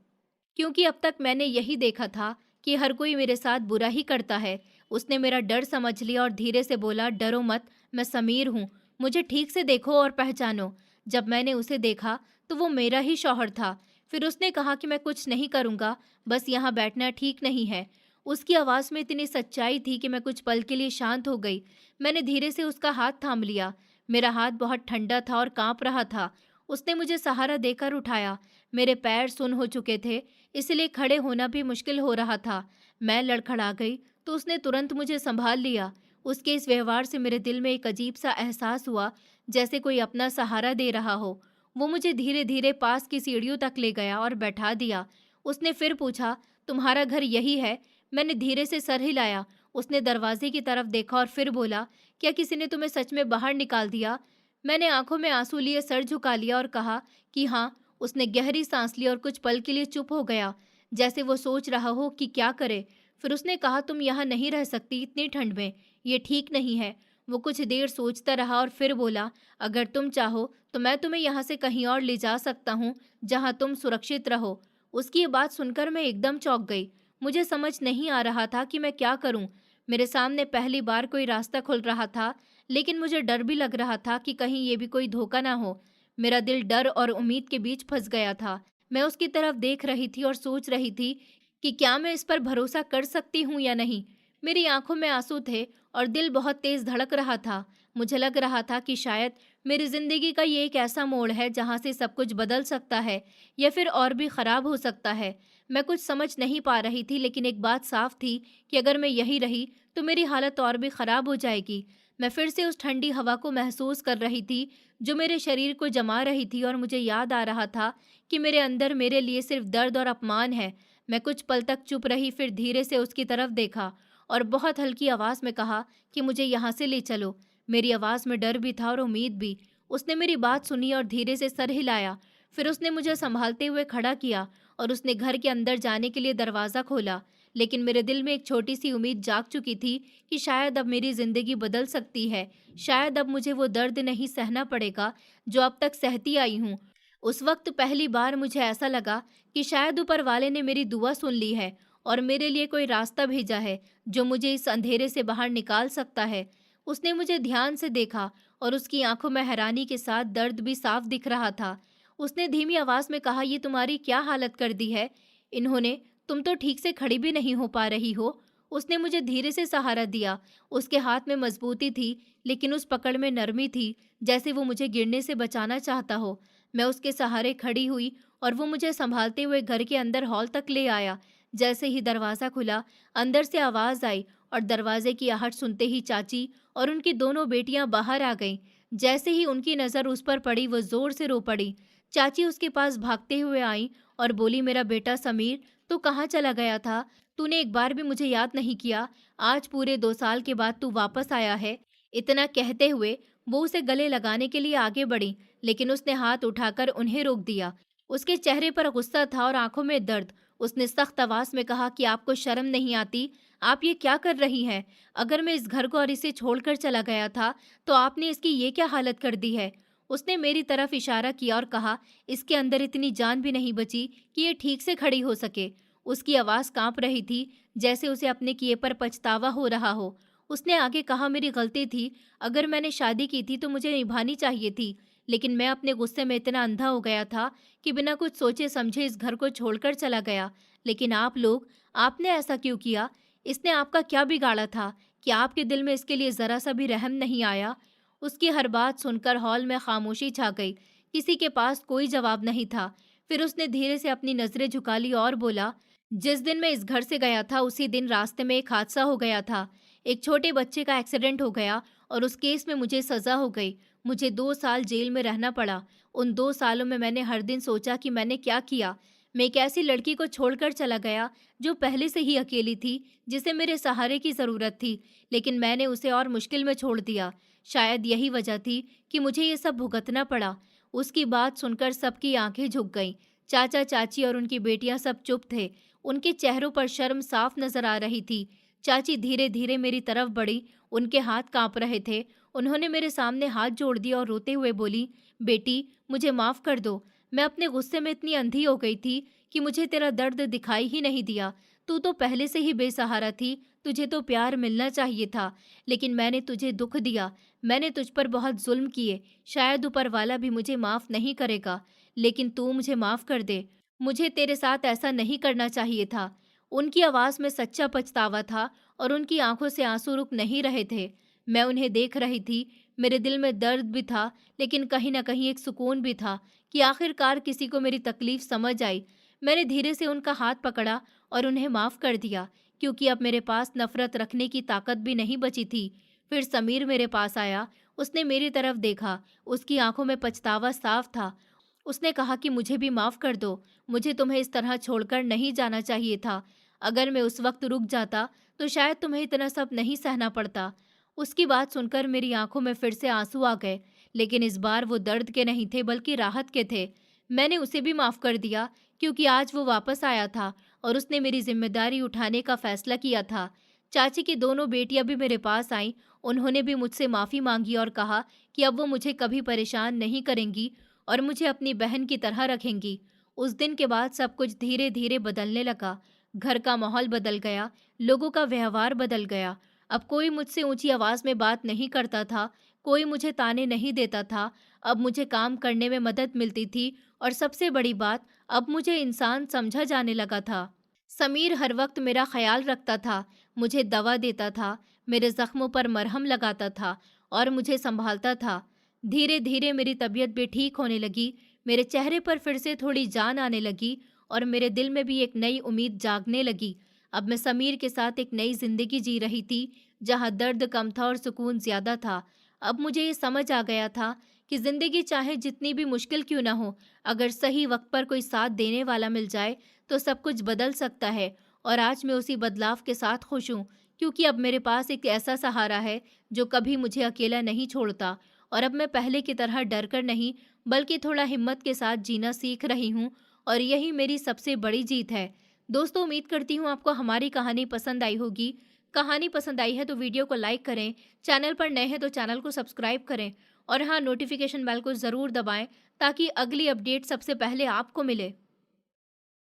क्योंकि अब तक मैंने यही देखा था कि हर कोई मेरे साथ बुरा ही करता है। उसने मेरा डर समझ लिया और धीरे से बोला, डरो मत, मैं समीर हूँ, मुझे ठीक से देखो और पहचानो। जब मैंने उसे देखा तो वो मेरा ही शौहर था। फिर उसने कहा कि मैं कुछ नहीं करूँगा, बस यहाँ बैठना ठीक नहीं है। उसकी आवाज़ में इतनी सच्चाई थी कि मैं कुछ पल के लिए शांत हो गई। मैंने धीरे से उसका हाथ थाम लिया। मेरा हाथ बहुत ठंडा था और कांप रहा था। उसने मुझे सहारा देकर उठाया। मेरे पैर सुन्न हो चुके थे, इसलिए खड़े होना भी मुश्किल हो रहा था। मैं लड़खड़ा गई तो उसने तुरंत मुझे संभाल लिया। उसके इस व्यवहार से मेरे दिल में एक अजीब सा एहसास हुआ, जैसे कोई अपना सहारा दे रहा हो। वो मुझे धीरे धीरे पास की सीढ़ियों तक ले गया और बैठा दिया। उसने फिर पूछा, तुम्हारा घर यही है? मैंने धीरे से सर हिलाया। उसने दरवाजे की तरफ देखा और फिर बोला, क्या किसी ने तुम्हें सच में बाहर निकाल दिया? मैंने आंखों में आंसू लिए सर झुका लिया और कहा कि हाँ। उसने गहरी सांस ली और कुछ पल के लिए चुप हो गया, जैसे वो सोच रहा हो कि क्या करे। फिर उसने कहा, तुम यहाँ नहीं रह सकती इतनी ठंड में, ये ठीक नहीं है। वो कुछ देर सोचता रहा और फिर बोला, अगर तुम चाहो तो मैं तुम्हें यहाँ से कहीं और ले जा सकता हूँ, जहाँ तुम सुरक्षित रहो। उसकी ये बात सुनकर मैं एकदम चौंक गई। मुझे समझ नहीं आ रहा था कि मैं क्या करूँ। मेरे सामने पहली बार कोई रास्ता खुल रहा था, लेकिन मुझे डर भी लग रहा था कि कहीं ये भी कोई धोखा ना हो। मेरा दिल डर और उम्मीद के बीच फंस गया था। मैं उसकी तरफ देख रही थी और सोच रही थी कि क्या मैं इस पर भरोसा कर सकती हूँ या नहीं। मेरी आंखों में आंसू थे और दिल बहुत तेज धड़क रहा था। मुझे लग रहा था कि शायद मेरी जिंदगी का ये एक ऐसा मोड़ है जहाँ से सब कुछ बदल सकता है या फिर और भी खराब हो सकता है। मैं कुछ समझ नहीं पा रही थी, लेकिन एक बात साफ थी कि अगर मैं यही रही तो मेरी हालत और भी खराब हो जाएगी। मैं फिर से उस ठंडी हवा को महसूस कर रही थी जो मेरे शरीर को जमा रही थी, और मुझे याद आ रहा था कि मेरे अंदर मेरे लिए सिर्फ दर्द और अपमान है। मैं कुछ पल तक चुप रही, फिर धीरे से उसकी तरफ देखा और बहुत हल्की आवाज़ में कहा कि मुझे यहाँ से ले चलो। मेरी आवाज़ में डर भी था और उम्मीद भी। उसने मेरी बात सुनी और धीरे से सर हिलाया। फिर उसने मुझे संभालते हुए खड़ा किया और उसने घर के अंदर जाने के लिए दरवाज़ा खोला। लेकिन मेरे दिल में एक छोटी सी उम्मीद जाग चुकी थी कि शायद अब मेरी ज़िंदगी बदल सकती है। शायद अब मुझे वो दर्द नहीं सहना पड़ेगा जो अब तक सहती आई हूँ। उस वक्त पहली बार मुझे ऐसा लगा कि शायद ऊपर वाले ने मेरी दुआ सुन ली है और मेरे लिए कोई रास्ता भेजा है जो मुझे इस अंधेरे से बाहर निकाल सकता है। उसने मुझे ध्यान से देखा और उसकी आंखों में हैरानी के साथ दर्द भी साफ दिख रहा था। उसने धीमी आवाज में कहा, ये तुम्हारी क्या हालत कर दी है इन्होंने? तुम तो ठीक से खड़ी भी नहीं हो पा रही हो। उसने मुझे धीरे से सहारा दिया। उसके हाथ में मजबूती थी, लेकिन उस पकड़ में नरमी थी, जैसे वो मुझे गिरने से बचाना चाहता हो। मैं उसके सहारे खड़ी हुई और वो मुझे संभालते हुए घर के अंदर हॉल तक ले आया। जैसे ही दरवाज़ा खुला, अंदर से आवाज़ आई और दरवाजे की आहट सुनते ही चाची और उनकी दोनों बेटियां बाहर आ गईं। जैसे ही उनकी नज़र उस पर पड़ी, वो ज़ोर से रो पड़ी। चाची उसके पास भागते हुए आई और बोली, मेरा बेटा समीर, तू कहाँ चला गया था? तूने एक बार भी मुझे याद नहीं किया। आज पूरे 2 साल के बाद तू वापस आया है। इतना कहते हुए वो उसे गले लगाने के लिए आगे बढ़ी, लेकिन उसने हाथ उठाकर उन्हें रोक दिया। उसके चेहरे पर गुस्सा था और आंखों में दर्द। उसने सख्त आवाज में कहा कि आपको शर्म नहीं आती? आप ये क्या कर रही हैं? अगर मैं इस घर को और इसे छोड़कर चला गया था, तो आपने इसकी ये क्या हालत कर दी है? उसने मेरी तरफ इशारा किया और कहा, इसके अंदर इतनी जान भी नहीं बची कि ये ठीक से खड़ी हो सके। उसकी आवाज कांप रही थी, जैसे उसे अपने किए पर पछतावा हो रहा हो। उसने आगे कहा, मेरी गलती थी। अगर मैंने शादी की थी तो मुझे निभानी चाहिए थी, लेकिन मैं अपने गुस्से में इतना अंधा हो गया था कि बिना कुछ सोचे समझे इस घर को छोड़कर चला गया। लेकिन आप लोग, आपने ऐसा क्यों किया? इसने आपका क्या बिगाड़ा था कि आपके दिल में इसके लिए जरा सा भी रहम नहीं आया? उसकी हर बात सुनकर हॉल में खामोशी छा गई। किसी के पास कोई जवाब नहीं था। फिर उसने धीरे से अपनी नजरें झुका ली और बोला, जिस दिन मैं इस घर से गया था उसी दिन रास्ते में एक हादसा हो गया था। एक छोटे बच्चे का एक्सीडेंट हो गया और उस केस में मुझे सजा हो गई। मुझे 2 साल जेल में रहना पड़ा। उन 2 सालों में मैंने हर दिन सोचा कि मैंने क्या किया। मैं एक ऐसी लड़की को छोड़कर चला गया जो पहले से ही अकेली थी, जिसे मेरे सहारे की ज़रूरत थी, लेकिन मैंने उसे और मुश्किल में छोड़ दिया। शायद यही वजह थी कि मुझे ये सब भुगतना पड़ा। उसकी बात सुनकर सबकी आंखें झुक गईं। चाचा चाची और उनकी बेटियां सब चुप थे। उनके चेहरों पर शर्म साफ नजर आ रही थी। चाची धीरे धीरे मेरी तरफ बढ़ी। उनके हाथ कांप रहे थे। उन्होंने मेरे सामने हाथ जोड़ दिया और रोते हुए बोली, बेटी, मुझे माफ कर दो। मैं अपने गुस्से में इतनी अंधी हो गई थी कि मुझे तेरा दर्द दिखाई ही नहीं दिया। तू तो पहले से ही बेसहारा थी, तुझे तो प्यार मिलना चाहिए था, लेकिन मैंने तुझे दुख दिया। मैंने तुझ पर बहुत जुल्म किए। शायद ऊपर वाला भी मुझे माफ नहीं करेगा, लेकिन तू मुझे माफ कर दे। मुझे तेरे साथ ऐसा नहीं करना चाहिए था। उनकी आवाज में सच्चा पछतावा था और उनकी आंखों से आंसू रुक नहीं रहे थे। मैं उन्हें देख रही थी। मेरे दिल में दर्द भी था, लेकिन कहीं न कहीं एक सुकून भी था कि आखिरकार किसी को मेरी तकलीफ समझ आई। मैंने धीरे से उनका हाथ पकड़ा और उन्हें माफ़ कर दिया, क्योंकि अब मेरे पास नफ़रत रखने की ताकत भी नहीं बची थी। फिर समीर मेरे पास आया। उसने मेरी तरफ देखा। उसकी आंखों में पछतावा साफ था। उसने कहा कि मुझे भी माफ़ कर दो। मुझे तुम्हें इस तरह छोड़कर नहीं जाना चाहिए था। अगर मैं उस वक्त रुक जाता, तो शायद तुम्हें इतना सब नहीं सहना पड़ता। उसकी बात सुनकर मेरी आंखों में फिर से आंसू आ गए, लेकिन इस बार वो दर्द के नहीं थे बल्कि राहत के थे। मैंने उसे भी माफ़ कर दिया, क्योंकि आज वो वापस आया था और उसने मेरी जिम्मेदारी उठाने का फैसला किया था। चाची की दोनों बेटियां भी मेरे पास आईं। उन्होंने भी मुझसे माफ़ी मांगी और कहा कि अब वो मुझे कभी परेशान नहीं करेंगी और मुझे अपनी बहन की तरह रखेंगी। उस दिन के बाद सब कुछ धीरे धीरे बदलने लगा। घर का माहौल बदल गया, लोगों का व्यवहार बदल गया। अब कोई मुझसे ऊंची आवाज में बात नहीं करता था, कोई मुझे ताने नहीं देता था। अब मुझे काम करने में मदद मिलती थी और सबसे बड़ी बात, अब मुझे इंसान समझा जाने लगा था। समीर हर वक्त मेरा ख्याल रखता था, मुझे दवा देता था, मेरे जख्मों पर मरहम लगाता था और मुझे संभालता था। धीरे धीरे मेरी तबीयत भी ठीक होने लगी। मेरे चेहरे पर फिर से थोड़ी जान आने लगी और मेरे दिल में भी एक नई उम्मीद जागने लगी। अब मैं समीर के साथ एक नई जिंदगी जी रही थी, जहाँ दर्द कम था और सुकून ज्यादा था। अब मुझे ये समझ आ गया था कि जिंदगी चाहे जितनी भी मुश्किल क्यों ना हो, अगर सही वक्त पर कोई साथ देने वाला मिल जाए तो सब कुछ बदल सकता है। और आज मैं उसी बदलाव के साथ खुश हूँ, क्योंकि अब मेरे पास एक ऐसा सहारा है जो कभी मुझे अकेला नहीं छोड़ता। और अब मैं पहले की तरह डर कर नहीं, बल्कि थोड़ा हिम्मत के साथ जीना सीख रही हूँ, और यही मेरी सबसे बड़ी जीत है। दोस्तों, उम्मीद करती हूँ आपको हमारी कहानी पसंद आई होगी। कहानी पसंद आई है तो वीडियो को लाइक करें, चैनल पर नए हैं तो चैनल को सब्सक्राइब करें और हाँ, नोटिफिकेशन बेल को ज़रूर दबाएं ताकि अगली अपडेट सबसे पहले आपको मिले।